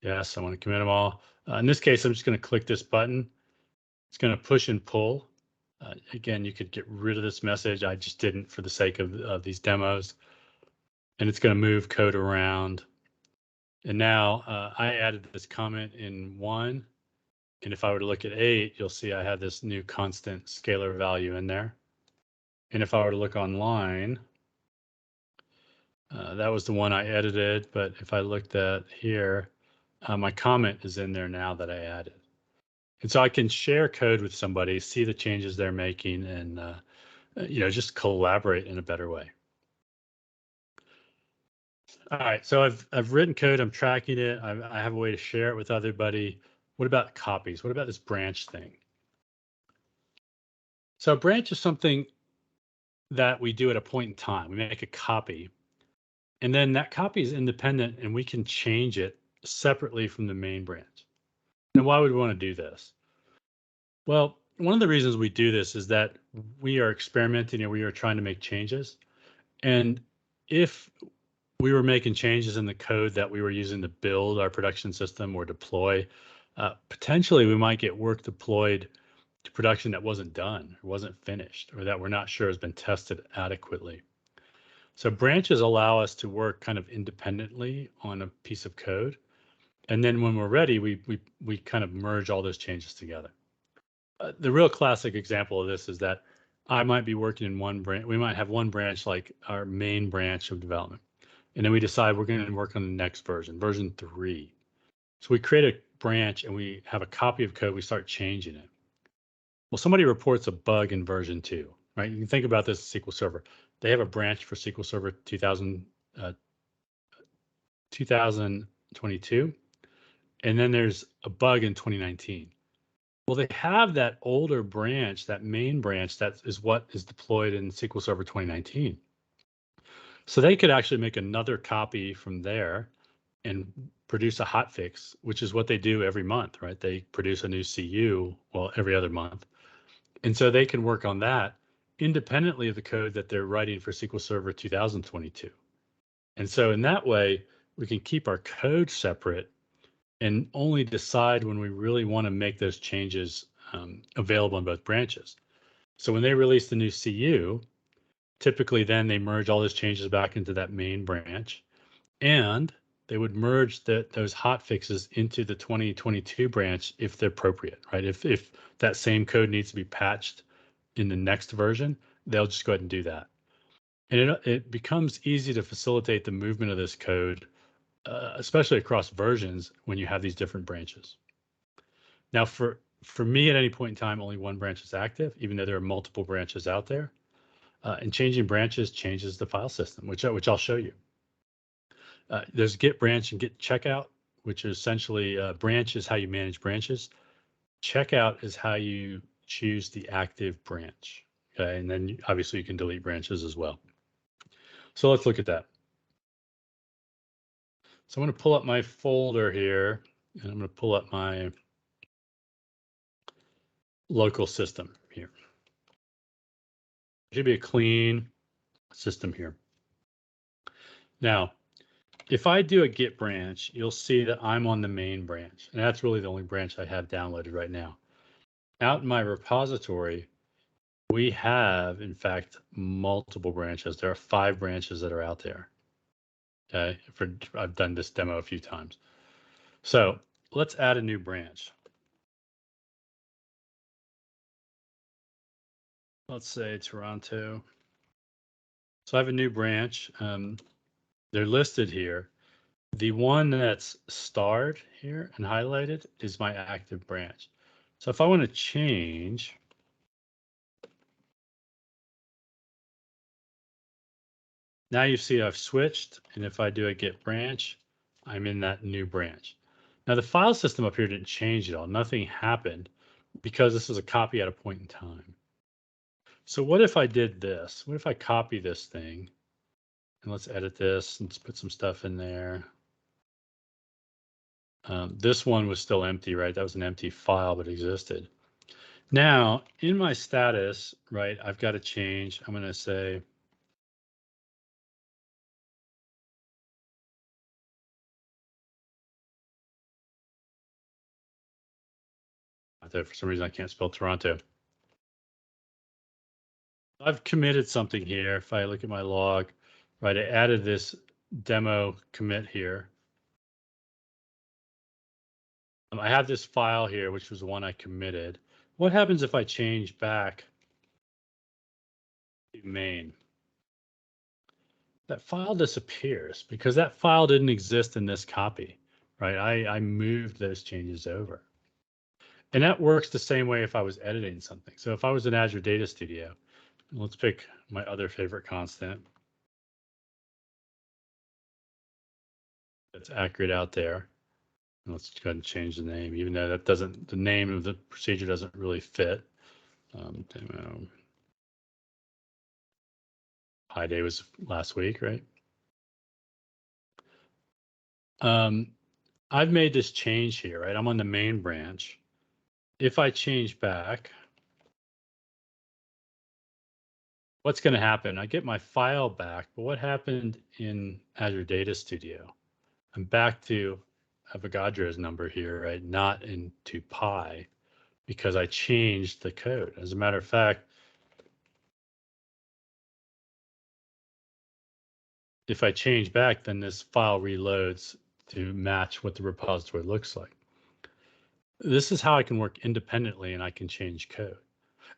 Yes, I want to commit them all. In this case, I'm just going to click this button. It's going to push and pull. Again, you could get rid of this message. I just didn't for the sake of these demos. And it's going to move code around. And now I added this comment in 1. And if I were to look at 8, you'll see I have this new constant scalar value in there. And if I were to look online, that was the one I edited. But if I looked at here, my comment is in there now that I added. And so I can share code with somebody, see the changes they're making, and just collaborate in a better way. All right, so I've written code, I'm tracking it, I have a way to share it with everybody. What about copies? What about this branch thing? So a branch is something that we do at a point in time. We make a copy, and then that copy is independent, and we can change it separately from the main branch. Now, why would we want to do this? Well, one of the reasons we do this is that we are experimenting and we are trying to make changes. And if we were making changes in the code that we were using to build our production system or deploy, potentially we might get work deployed to production that wasn't done, or wasn't finished, or that we're not sure has been tested adequately. So branches allow us to work kind of independently on a piece of code. And then when we're ready, we kind of merge all those changes together. The real classic example of this is that I might be working in one branch. We might have one branch like our main branch of development. And then we decide we're going to work on the next version, version 3. So we create a branch and we have a copy of code. We start changing it. Well, somebody reports a bug in version 2, right? You can think about this SQL Server. They have a branch for SQL Server 2022, and then there's a bug in 2019. Well, they have that older branch, that main branch, that is what is deployed in SQL Server 2019. So they could actually make another copy from there and produce a hotfix, which is what they do every month, right? They produce a new CU, well, every other month. And so they can work on that independently of the code that they're writing for SQL Server 2022. And so in that way, we can keep our code separate and only decide when we really want to make those changes available in both branches. So when they release the new CU, typically then they merge all those changes back into that main branch, and they would merge those hot fixes into the 2022 branch if they're appropriate, right? If that same code needs to be patched in the next version, they'll just go ahead and do that. And it becomes easy to facilitate the movement of this code, especially across versions when you have these different branches. Now, for me, at any point in time, only one branch is active, even though there are multiple branches out there. And changing branches changes the file system, which I'll show you. There's git branch and git checkout, which is essentially branch is how you manage branches. Checkout is how you choose the active branch. Okay, and then obviously you can delete branches as well. So let's look at that. So I'm going to pull up my folder here, and I'm going to pull up my local system here. It should be a clean system here. Now, if I do a Git branch, you'll see that I'm on the main branch, and that's really the only branch I have downloaded right now. Out in my repository, we have, in fact, multiple branches. There are 5 branches that are out there. Okay, I've done this demo a few times. So let's add a new branch. Let's say Toronto. So I have a new branch. They're listed here. The one that's starred here and highlighted is my active branch. So if I want to change, now you see I've switched, and if I do a git branch, I'm in that new branch. Now the file system up here didn't change at all. Nothing happened because this is a copy at a point in time. So what if I did this? What if I copy this thing? And let's edit this and let's put some stuff in there. This one was still empty, right? That was an empty file, but existed. Now, in my status, right, I've got to change. I'm going to say, for some reason, I can't spell Toronto. I've committed something here. If I look at my log, right, I added this demo commit here. I have this file here, which was the one I committed. What happens if I change back to main? That file disappears because that file didn't exist in this copy, right? I moved those changes over. And that works the same way if I was editing something. So if I was in Azure Data Studio, let's pick my other favorite constant that's accurate out there. And let's go ahead and change the name, even though that doesn't, the name of the procedure doesn't really fit. Demo. High day was last week, right? I've made this change here, right? I'm on the main branch. If I change back, what's going to happen? I get my file back, but what happened in Azure Data Studio? I'm back to Avogadro's number here, right? Not into pi, because I changed the code. As a matter of fact, if I change back, then this file reloads to match what the repository looks like. This is how I can work independently and I can change code.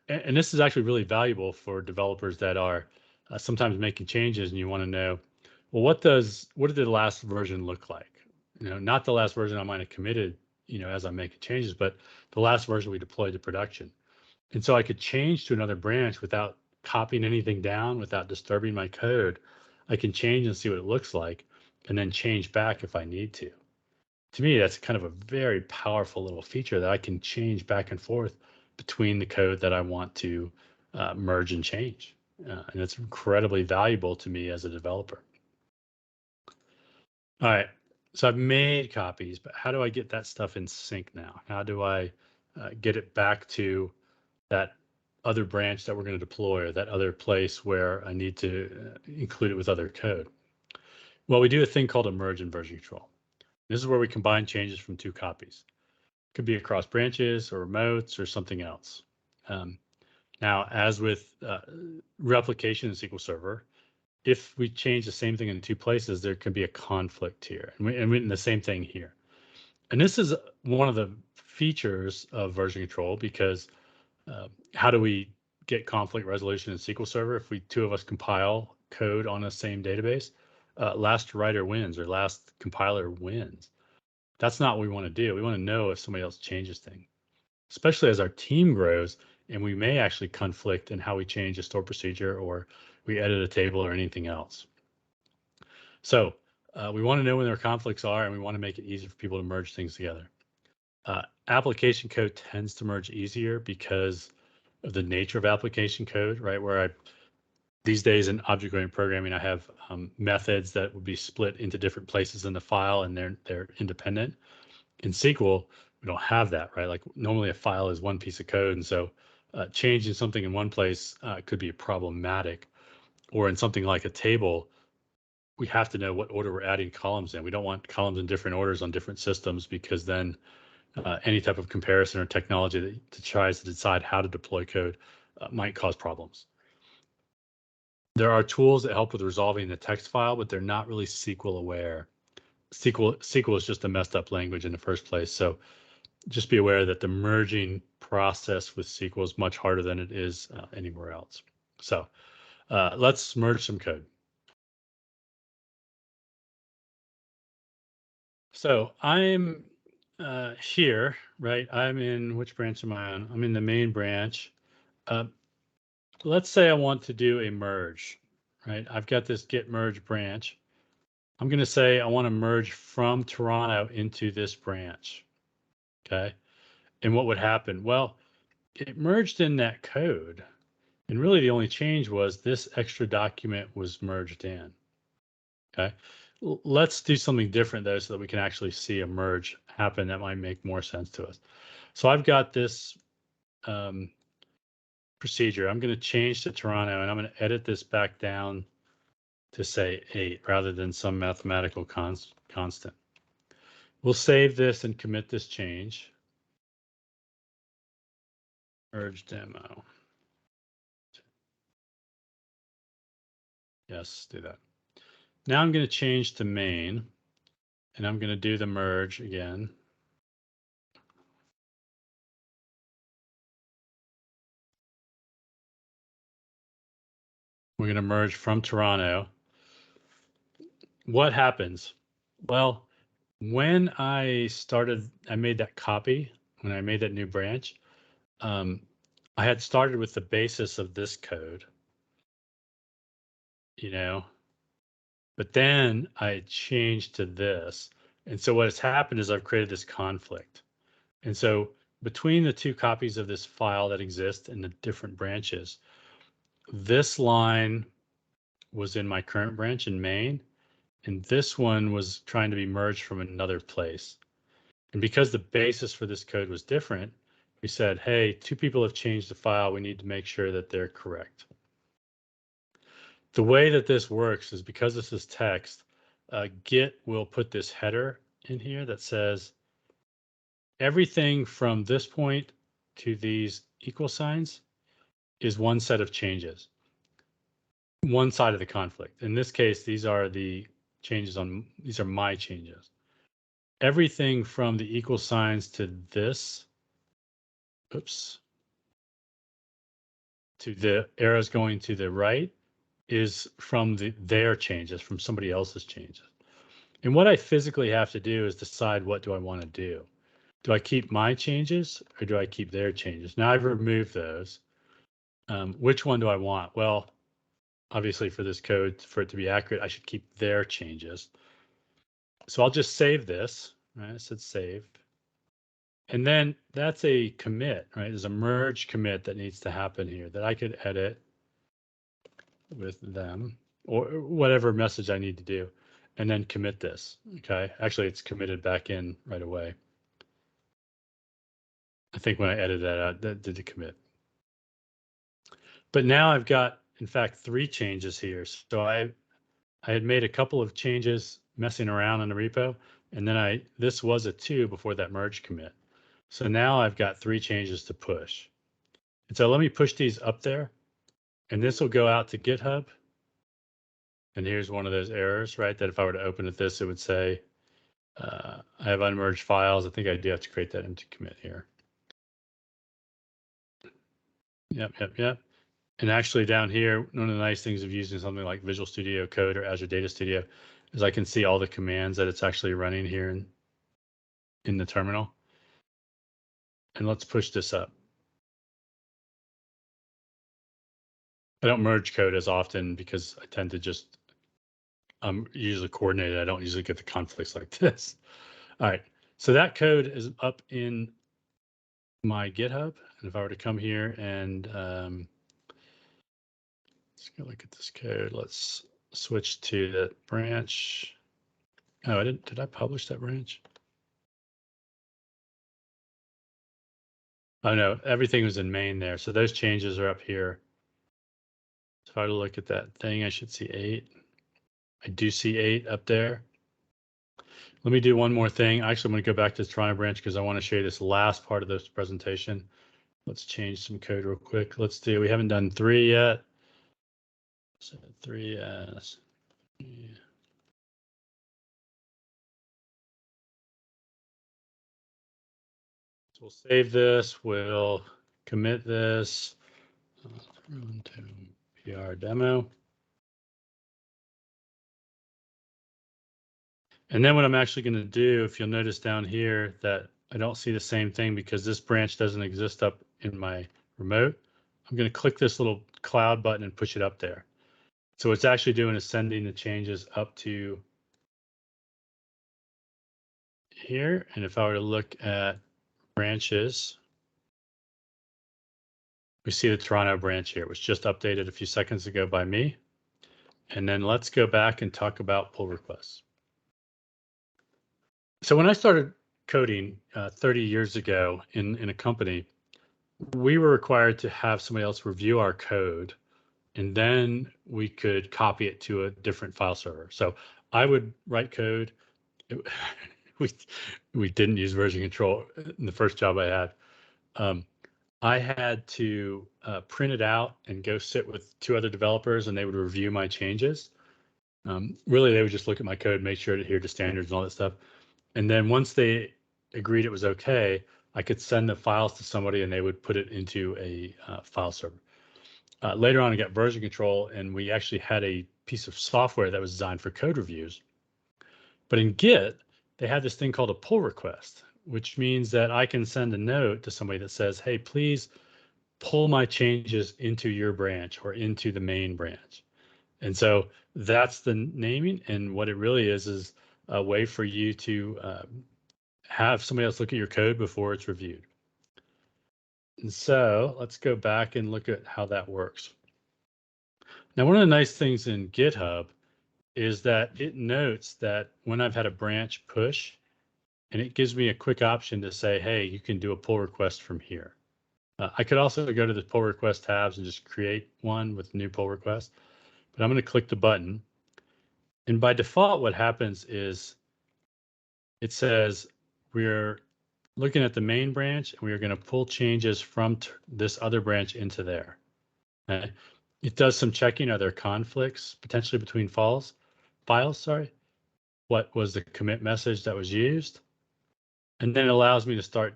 And this is actually really valuable for developers that are sometimes making changes and you want to know, well, what did the last version look like? You know, not the last version I might have committed, you know, as I'm making changes, but the last version we deployed to production. And so I could change to another branch without copying anything down, without disturbing my code. I can change and see what it looks like, and then change back if I need to. To me, that's kind of a very powerful little feature that I can change back and forth between the code that I want to merge and change. And it's incredibly valuable to me as a developer. All right, so I've made copies, but how do I get that stuff in sync now? How do I get it back to that other branch that we're going to deploy, or that other place where I need to include it with other code? Well, we do a thing called a merge and version control. This is where we combine changes from 2 copies. It could be across branches or remotes or something else. Now, as with replication in SQL Server, if we change the same thing in 2 places, there can be a conflict here. And the same thing here. And this is one of the features of version control, because how do we get conflict resolution in SQL Server? If 2 of us compile code on the same database, last writer wins, or last compiler wins. That's not what we want to do. We want to know if somebody else changes things, especially as our team grows and we may actually conflict in how we change a store procedure or we edit a table or anything else. So we want to know when their conflicts are, and we want to make it easy for people to merge things together. Application code tends to merge easier because of the nature of application code, right? Where These days in object-oriented programming, I have methods that would be split into different places in the file, and they're independent. In SQL, we don't have that, right? Like normally a file is one piece of code, and so changing something in one place could be problematic. Or in something like a table, we have to know what order we're adding columns in. We don't want columns in different orders on different systems, because then any type of comparison or technology that tries to decide how to deploy code might cause problems. There are tools that help with resolving the text file, but they're not really SQL aware. SQL is just a messed up language in the first place. So just be aware that the merging process with SQL is much harder than it is anywhere else. So let's merge some code. So I'm here, right? I'm in, which branch am I on? I'm in the main branch. Let's say I want to do a merge, right? I've got this git merge branch. I'm going to say I want to merge from Toronto into this branch, okay? And what would happen? Well, it merged in that code, and really the only change was this extra document was merged in, okay? Let's do something different though, so that we can actually see a merge happen. That might make more sense to us. So I've got this procedure. I'm going to change to Toronto, and I'm going to edit this back down to say 8 rather than some mathematical constant. We'll save this and commit this change. Merge demo. Yes, do that. Now I'm going to change to main, and I'm going to do the merge again. We're going to merge from Toronto. What happens? Well, when I made that copy, when I made that new branch, I had started with the basis of this code, you know, but then I changed to this. And so what has happened is I've created this conflict. And so between the two copies of this file that exist in the different branches, this line was in my current branch in main, and this one was trying to be merged from another place. And because the basis for this code was different, we said, hey, two people have changed the file. We need to make sure that they're correct. The way that this works is because this is text, Git will put this header in here that says everything from this point to these equal signs is one set of changes, one side of the conflict. In this case, these are the changes these are my changes. Everything from the equal signs to this, oops, to the arrows going to the right is from their changes, from somebody else's changes. And what I physically have to do is decide, what do I want to do? Do I keep my changes or do I keep their changes? Now I've removed those. Which one do I want? Well, obviously for this code, for it to be accurate, I should keep their changes. So I'll just save this, right? I said save. And then that's a commit, right? There's a merge commit that needs to happen here that I could edit with them or whatever message I need to do, and then commit this, okay? Actually, it's committed back in right away. I think when I edited that out, that did the commit. But now I've got, in fact, 3 changes here. So I had made a couple of changes messing around in the repo, and then this was a 2 before that merge commit. So now I've got 3 changes to push. And so let me push these up there, and this will go out to GitHub. And here's one of those errors, right? That if I were to open it, it would say, I have unmerged files. I think I do have to create that empty commit here. Yep. And actually down here, one of the nice things of using something like Visual Studio Code or Azure Data Studio is I can see all the commands that it's actually running here in the terminal. And let's push this up. I don't merge code as often because I tend to just, I'm usually coordinated. I don't usually get the conflicts like this. All right, so that code is up in my GitHub. And if I were to come here and Let's go look at this code. Let's switch to the branch. Oh, did I publish that branch? Oh no, everything was in main there. So those changes are up here. So if I look at that thing, I should see 8. I do see 8 up there. Let me do one more thing. Actually, I'm going to go back to the Toronto branch because I want to show you this last part of this presentation. Let's change some code real quick. Let's do, we haven't done 3 yet. So 3 as. Yeah. So we'll save this. We'll commit this. Run to PR demo. And then what I'm actually going to do, if you'll notice down here that I don't see the same thing because this branch doesn't exist up in my remote, I'm going to click this little cloud button and push it up there. So what's actually doing is sending the changes up to here. And if I were to look at branches, we see the Toronto branch here. It was just updated a few seconds ago by me. And then let's go back and talk about pull requests. So when I started coding 30 years ago in a company, we were required to have somebody else review our code, and then we could copy it to a different file server. So I would write code. We didn't use version control in the first job I had. I had to print it out and go sit with 2 other developers, and they would review my changes. Really, they would just look at my code, make sure it adhered to standards and all that stuff. And then once they agreed it was okay, I could send the files to somebody and they would put it into a file server. Later on, I got version control, and we actually had a piece of software that was designed for code reviews. But in Git, they had this thing called a pull request, which means that I can send a note to somebody that says, hey, please pull my changes into your branch or into the main branch. And so that's the naming. And what it really is a way for you to have somebody else look at your code before it's reviewed. And so let's go back and look at how that works. Now, one of the nice things in GitHub is that it notes that when I've had a branch push, and it gives me a quick option to say, hey, you can do a pull request from here. I could also go to the pull request tabs and just create one with new pull request, but I'm going to click the button. And by default, what happens is it says we're looking at the main branch, and we are going to pull changes from this other branch into there. Okay? It does some checking. Are there conflicts potentially between files? What was the commit message that was used? And then it allows me to start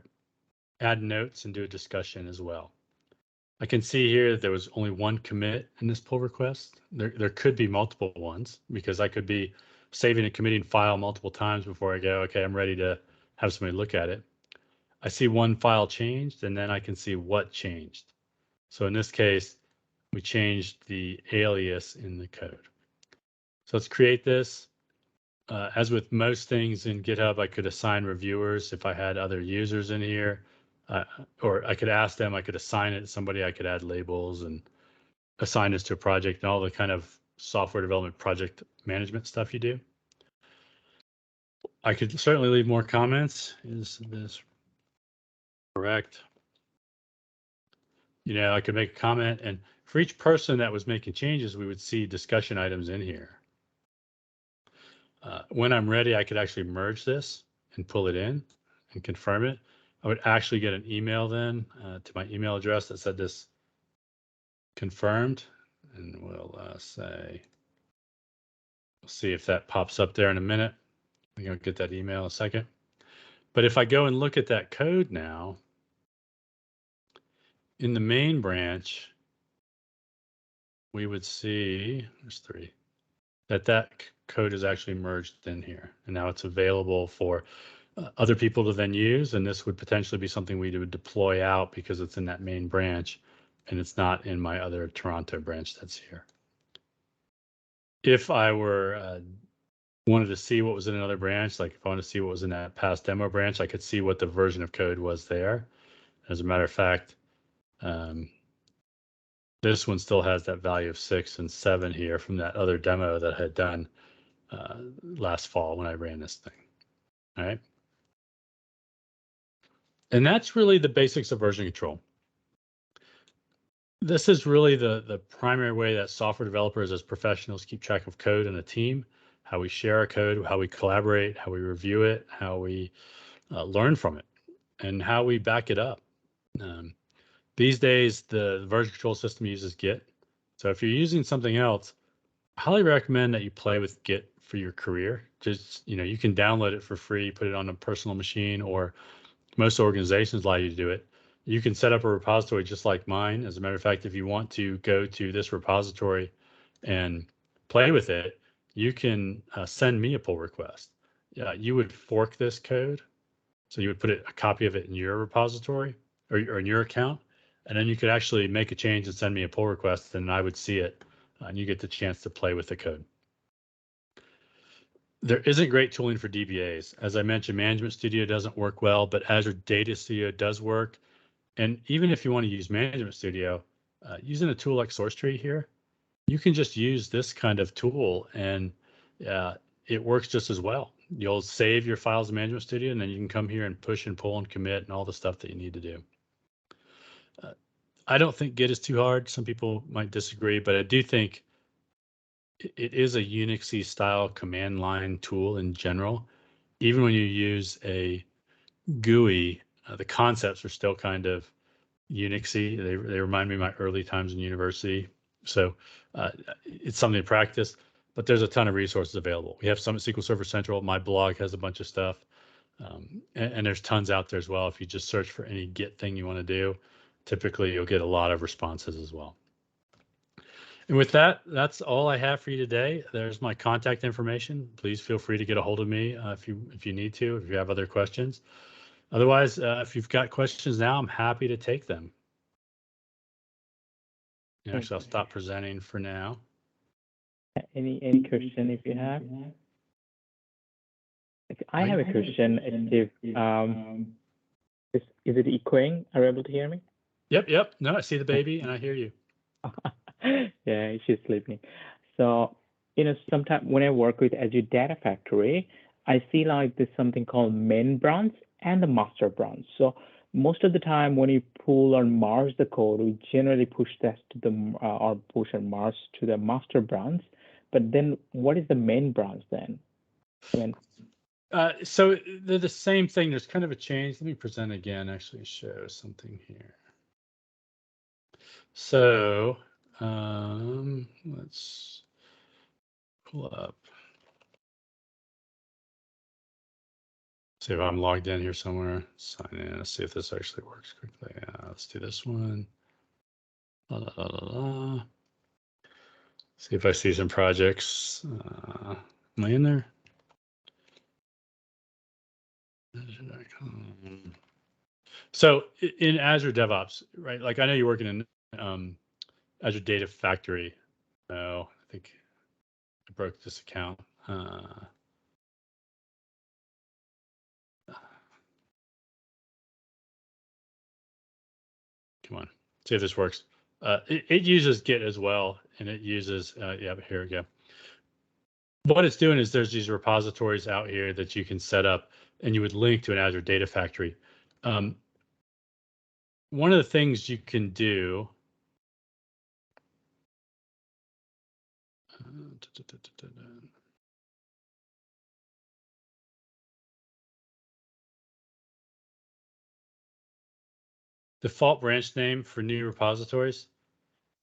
add notes and do a discussion as well. I can see here that there was only one commit in this pull request. There could be multiple ones because I could be saving and committing file multiple times before I go, okay, I'm ready to have somebody look at it. I see one file changed, and then I can see what changed. So in this case, we changed the alias in the code. So let's create this. As with most things in GitHub, I could assign reviewers if I had other users in here, or I could ask them, I could assign it to somebody, I could add labels and assign this to a project and all the kind of software development project management stuff you do. I could certainly leave more comments. Is this correct? You know, I could make a comment, and for each person that was making changes, we would see discussion items in here. When I'm ready, I could actually merge this and pull it in and confirm it. I would actually get an email then to my email address that said this confirmed, and we'll say, we'll see if that pops up there in a minute. We're going to get that email in a second. But if I go and look at that code now, in the main branch, we would see, there's 3, that code is actually merged in here. And now it's available for other people to then use. And this would potentially be something we would deploy out because it's in that main branch and it's not in my other Toronto branch that's here. If I were wanted to see what was in another branch, like if I want to see what was in that past demo branch, I could see what the version of code was there. As a matter of fact, This one still has that value of 6 and 7 here from that other demo that I had done last fall when I ran this thing. All right. And that's really the basics of version control. This is really the primary way that software developers as professionals keep track of code in a team, how we share our code, how we collaborate, how we review it, how we learn from it, and how we back it up. These days, the version control system uses Git. So if you're using something else, I highly recommend that you play with Git for your career. Just, you can download it for free, put it on a personal machine, or most organizations allow you to do it. You can set up a repository just like mine. As a matter of fact, if you want to go to this repository and play with it, you can send me a pull request. You would fork this code. So you would put a copy of it in your repository or in your account, and then you could actually make a change and send me a pull request, and I would see it, and you get the chance to play with the code. There isn't great tooling for DBAs. As I mentioned, Management Studio doesn't work well, but Azure Data Studio does work. And even if you want to use Management Studio, using a tool like SourceTree here, you can just use this kind of tool and it works just as well. You'll save your files in Management Studio, and then you can come here and push and pull and commit and all the stuff that you need to do. I don't think Git is too hard. Some people might disagree, but I do think it is a Unixy style command line tool in general. Even when you use a GUI, the concepts are still kind of Unixy. They remind me of my early times in university. So it's something to practice, but there's a ton of resources available. We have some at SQL Server Central. My blog has a bunch of stuff. And there's tons out there as well. If you just search for any Git thing you want to do, typically you'll get a lot of responses as well. And with that, that's all I have for you today. There's my contact information. Please feel free to get a hold of me if you need to, if you have other questions. Otherwise, if you've got questions now, I'm happy to take them. Actually, I'll stop presenting for now. Any question if you have? I have a question, Steve. Is it echoing? Are you able to hear me? Yep. No, I see the baby and I hear you. Yeah, she's sleeping. So, sometimes when I work with Azure Data Factory, I see like there's something called main branch and the master branch. So most of the time when you pull or merge the code, we generally push that to the or push and merge to the master branch. But then what is the main branch then? So they're the same thing. There's kind of a change. Let me present again, actually show something here. So let's pull up. See if I'm logged in here somewhere. Sign in. Let's see if this actually works quickly. Let's do this one. See if I see some projects. Am I in there? So in Azure DevOps, right? Like I know you're working in Azure Data Factory. Oh, I think I broke this account. Come on, see if this works. It uses Git as well, and it uses, yeah, but here we go. What it's doing is there's these repositories out here that you can set up, and you would link to an Azure Data Factory. One of the things you can do, default branch name for new repositories,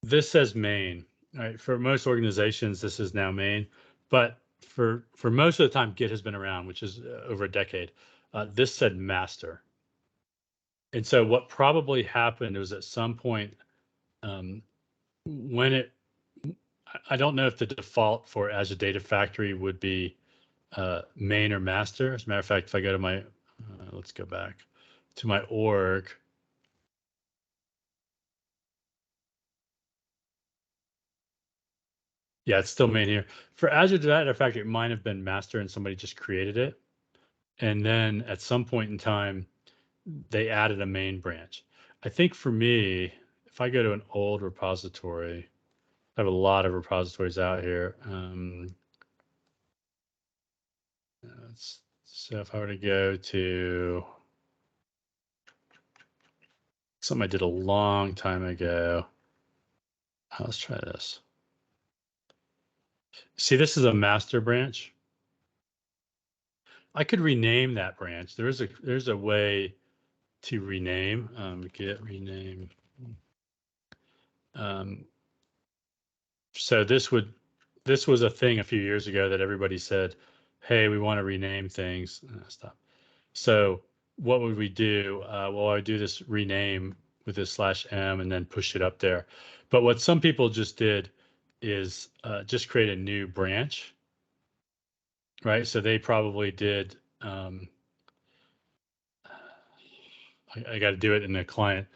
this says main. Right? For most organizations, this is now main, but for most of the time, Git has been around, which is over a decade. This said master. And so what probably happened was at some point when it, I don't know if the default for Azure Data Factory would be main or master. As a matter of fact, if I go to my, let's go back to my org. Yeah, it's still main here. For Azure Data Factory, it might have been master and somebody just created it. And then at some point in time, they added a main branch. I think for me, if I go to an old repository, I have a lot of repositories out here. So if I were to go to something I did a long time ago, let's try this. See, this is a master branch. I could rename that branch. There's a way to rename, git rename. So this was a thing a few years ago that everybody said, hey, we want to rename things. Stop. So what would we do? Well, I would do this rename with this /m and then push it up there. But what some people just did is just create a new branch, right? So they probably did, I got to do it in the client.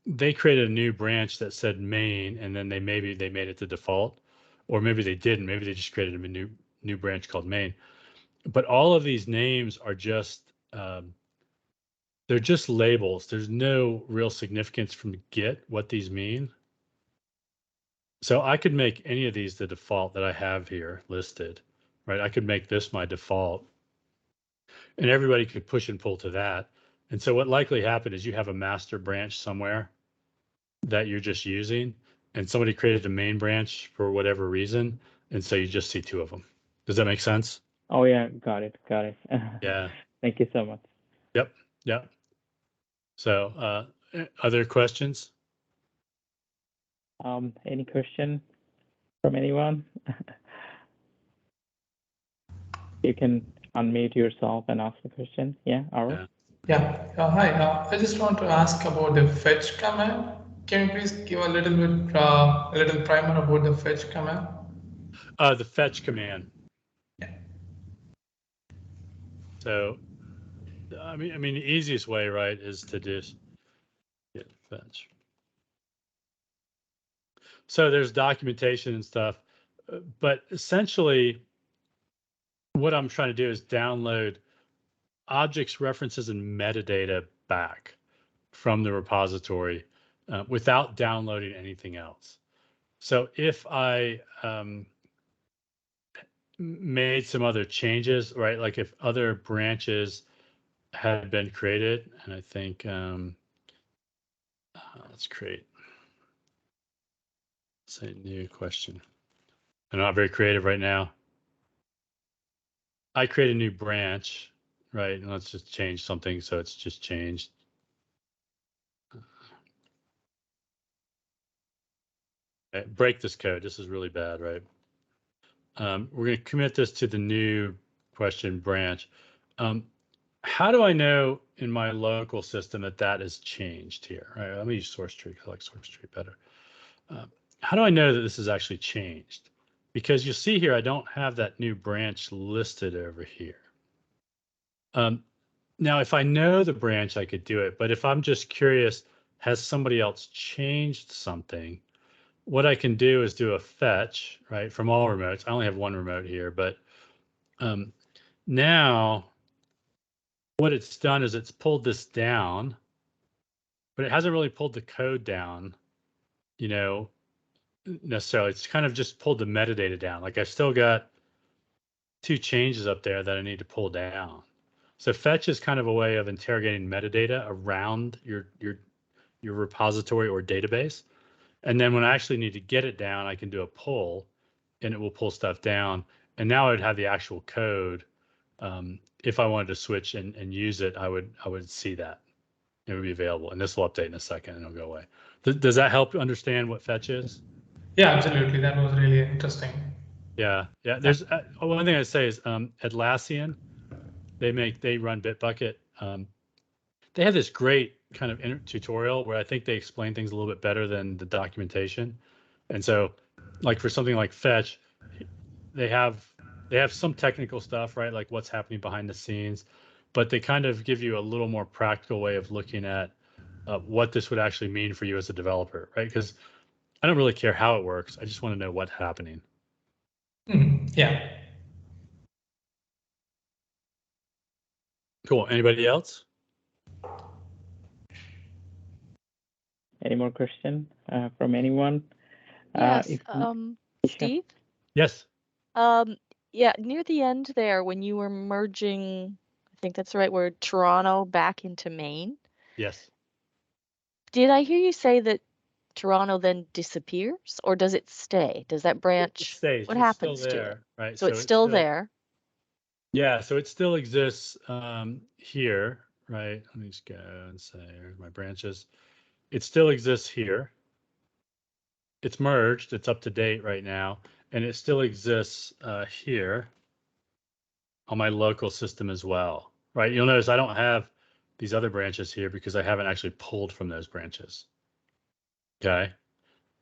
They created a new branch that said main, and then maybe they made it the default, or maybe they didn't. Maybe they just created a new branch called main. But all of these names are just they're just labels. There's no real significance from Git what these mean. So I could make any of these the default that I have here listed, right? I could make this my default, and everybody could push and pull to that. And so what likely happened is you have a master branch somewhere that you're just using, and somebody created a main branch for whatever reason, and so you just see two of them. Does that make sense? Oh yeah, got it. Yeah. Thank you so much. Yep. So other questions? Any question from anyone? You can unmute yourself and ask the question. Yeah, Aaron? Yeah. Hi. I just want to ask about the fetch command. Can you please give a little primer about the fetch command? The fetch command. Yeah. So, I mean, the easiest way, right, is to just git fetch. So there's documentation and stuff, but essentially, what I'm trying to do is download objects, references, and metadata back from the repository without downloading anything else. So if I made some other changes, right, like if other branches had been created, and I think let's create, say, new question. I'm not very creative right now. I create a new branch, right? And let's just change something so it's just changed. Okay, break this code. This is really bad, right? We're going to commit this to the new question branch. How do I know in my local system that has changed here? All right, let me use source tree. I like source tree better. How do I know that this has actually changed? Because you see here, I don't have that new branch listed over here. Now, if I know the branch, I could do it. But if I'm just curious, has somebody else changed something? What I can do is do a fetch, right, from all remotes. I only have one remote here, but now what it's done is it's pulled this down, but it hasn't really pulled the code down, you know, necessarily. It's kind of just pulled the metadata down. Like I've still got two changes up there that I need to pull down. So fetch is kind of a way of interrogating metadata around your repository or database. And then when I actually need to get it down, I can do a pull and it will pull stuff down. And now I would have the actual code. If I wanted to switch and use it, I would see that. It would be available. And this will update in a second and it'll go away. Does that help understand what fetch is? Yeah, absolutely. That was really interesting. Yeah. There's one thing I say is Atlassian, they run Bitbucket. They have this great kind of tutorial where I think they explain things a little bit better than the documentation. And so, like for something like fetch, they have some technical stuff, right? Like what's happening behind the scenes, but they kind of give you a little more practical way of looking at what this would actually mean for you as a developer, right? Because I don't really care how it works. I just want to know what's happening. Yeah. Cool. Anybody else? Any more question from anyone? Yes, Sure. Steve? Yes. Yeah, near the end there, when you were merging, I think that's the right word, Toronto back into Maine, Yes. did I hear you say that Toronto then disappears, or does it stay? Does that It branch, stays. what It's still happens to it? there, right? So it's still there. Yeah, so it still exists here, right? Let me just go and say here's my branches. It still exists here. It's merged. It's up to date right now, and it still exists here on my local system as well, right? You'll notice I don't have these other branches here because I haven't actually pulled from those branches. Okay,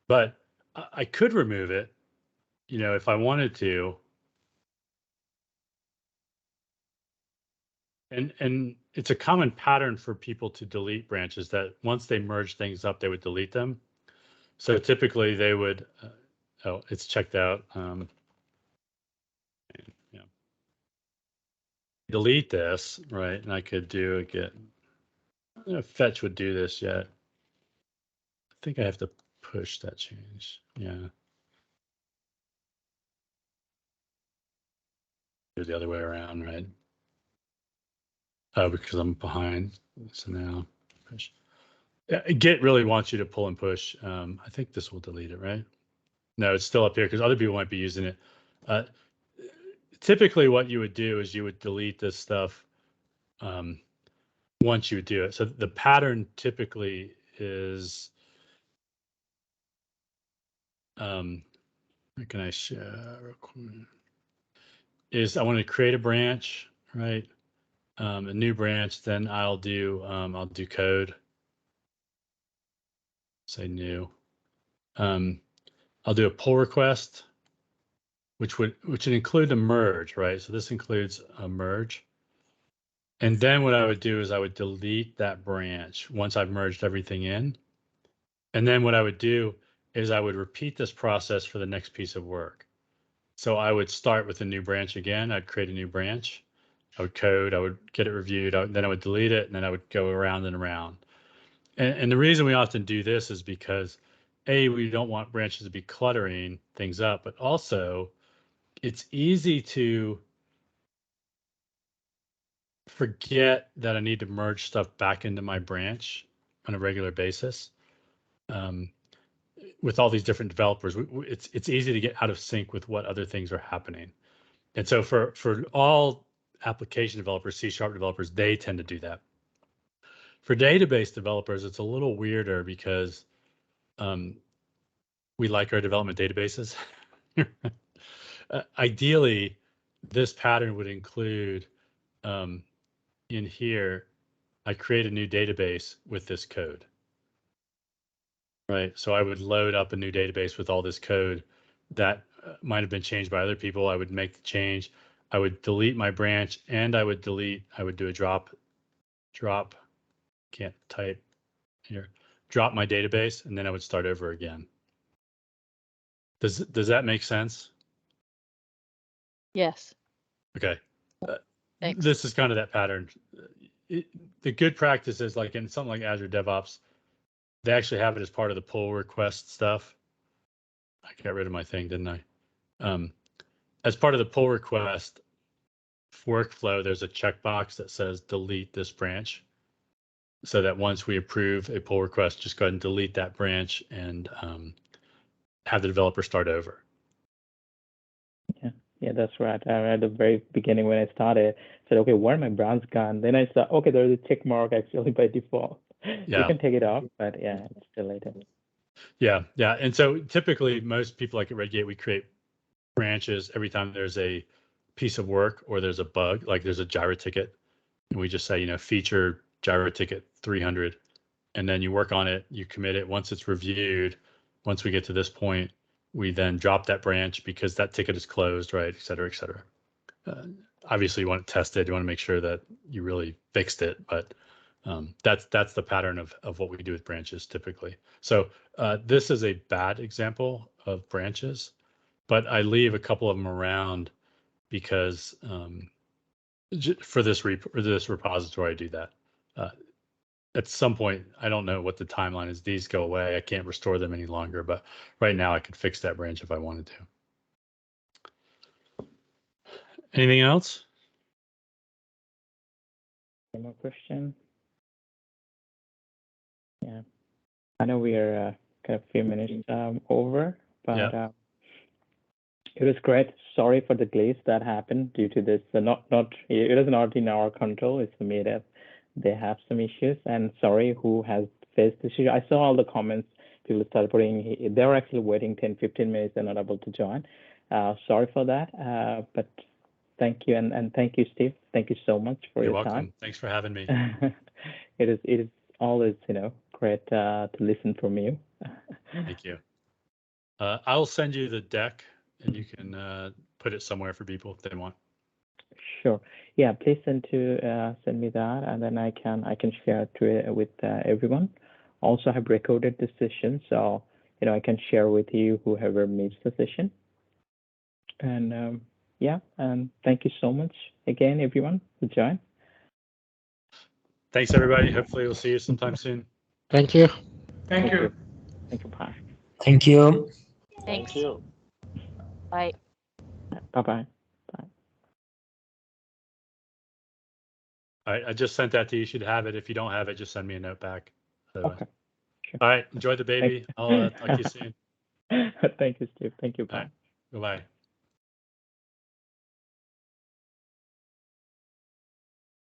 but I could remove it, if I wanted to. And it's a common pattern for people to delete branches that once they merge things up, they would delete them. So typically they would, oh, it's checked out. Yeah. Delete this, right? And I could do a get. I don't know if fetch would do this yet. I think I have to push that change. Yeah. Do the other way around, right? Oh, because I'm behind. So now push. Git really wants you to pull and push. I think this will delete it, right? No, it's still up here because other people might be using it. Typically, what you would do is you would delete this stuff once you would do it. So the pattern typically is, what can I share real quick? Is I want to create a branch, right? A new branch. Then I'll do code. Say new. I'll do a pull request, which would include a merge, right? So this includes a merge. And then what I would do is I would delete that branch once I've merged everything in. And then what I would do is I would repeat this process for the next piece of work. So I would start with a new branch again. I'd create a new branch. I would code. I would get it reviewed. Then I would delete it, and then I would go around and around. And the reason we often do this is because, A, we don't want branches to be cluttering things up, but also it's easy to forget that I need to merge stuff back into my branch on a regular basis. With all these different developers, it's easy to get out of sync with what other things are happening. And so for all application developers, C# developers, they tend to do that. For database developers, it's a little weirder because we like our development databases. Ideally, this pattern would include in here, I create a new database with this code. Right. So I would load up a new database with all this code that might have been changed by other people. I would make the change. I would delete my branch and I would do a drop, can't type here, drop my database, and then I would start over again. Does that make sense? Yes. Okay. Thanks. This is kind of that pattern. The good practice is like in something like Azure DevOps, they actually have it as part of the pull request stuff. I got rid of my thing, didn't I? As part of the pull request workflow, there's a checkbox that says delete this branch. So that once we approve a pull request, just go ahead and delete that branch and have the developer start over. Yeah, that's right. At the very beginning when I started, I said, okay, where are my browns gone? Then I saw, okay, there's a check mark actually by default. Yeah. You can take it off, but yeah, it's deleted. Yeah. And so typically most people like at Redgate, we create branches every time there's a piece of work or there's a bug, like there's a Jira ticket. And we just say, feature Jira ticket 300. And then you work on it, you commit it. Once it's reviewed, once we get to this point, we then drop that branch because that ticket is closed, right, et cetera, et cetera. Obviously, you want it tested. You want to make sure that you really fixed it. But that's the pattern of what we do with branches typically. So this is a bad example of branches, but I leave a couple of them around because for this repository, I do that. at some point, I don't know what the timeline is. These go away. I can't restore them any longer, but right now I could fix that branch if I wanted to. Anything else? Any more question? Yeah, I know we are kind of a few minutes over, but it was great. Sorry for the glitch that happened due to this. It was not in our control. It's the meetup. They have some issues, and sorry who has faced this issue. I saw all the comments. People started putting. They were actually waiting 10-15 minutes. They're not able to join. Sorry for that. But thank you, and thank you, Steve. Thank you so much for your welcome. time. Thanks for having me. It is always great to listen from you. Thank you. I'll send you the deck, and you can put it somewhere for people if they want. Sure. Yeah, please send me that, and then I can share it with everyone. Also, I have recorded the session, so I can share with you whoever missed the session. And yeah, and thank you so much again, everyone, for joining. Thanks, everybody. Hopefully, we'll see you sometime soon. Thank you. Thank you. Thank you, bye. Thank you. Thanks. Thank you. Bye. Bye-bye. All right, I just sent that to you. You should have it. If you don't have it, just send me a note back. Okay. Sure. All right, enjoy the baby. I'll talk to you soon. Thank you, Steve. Thank you. Bye. Goodbye.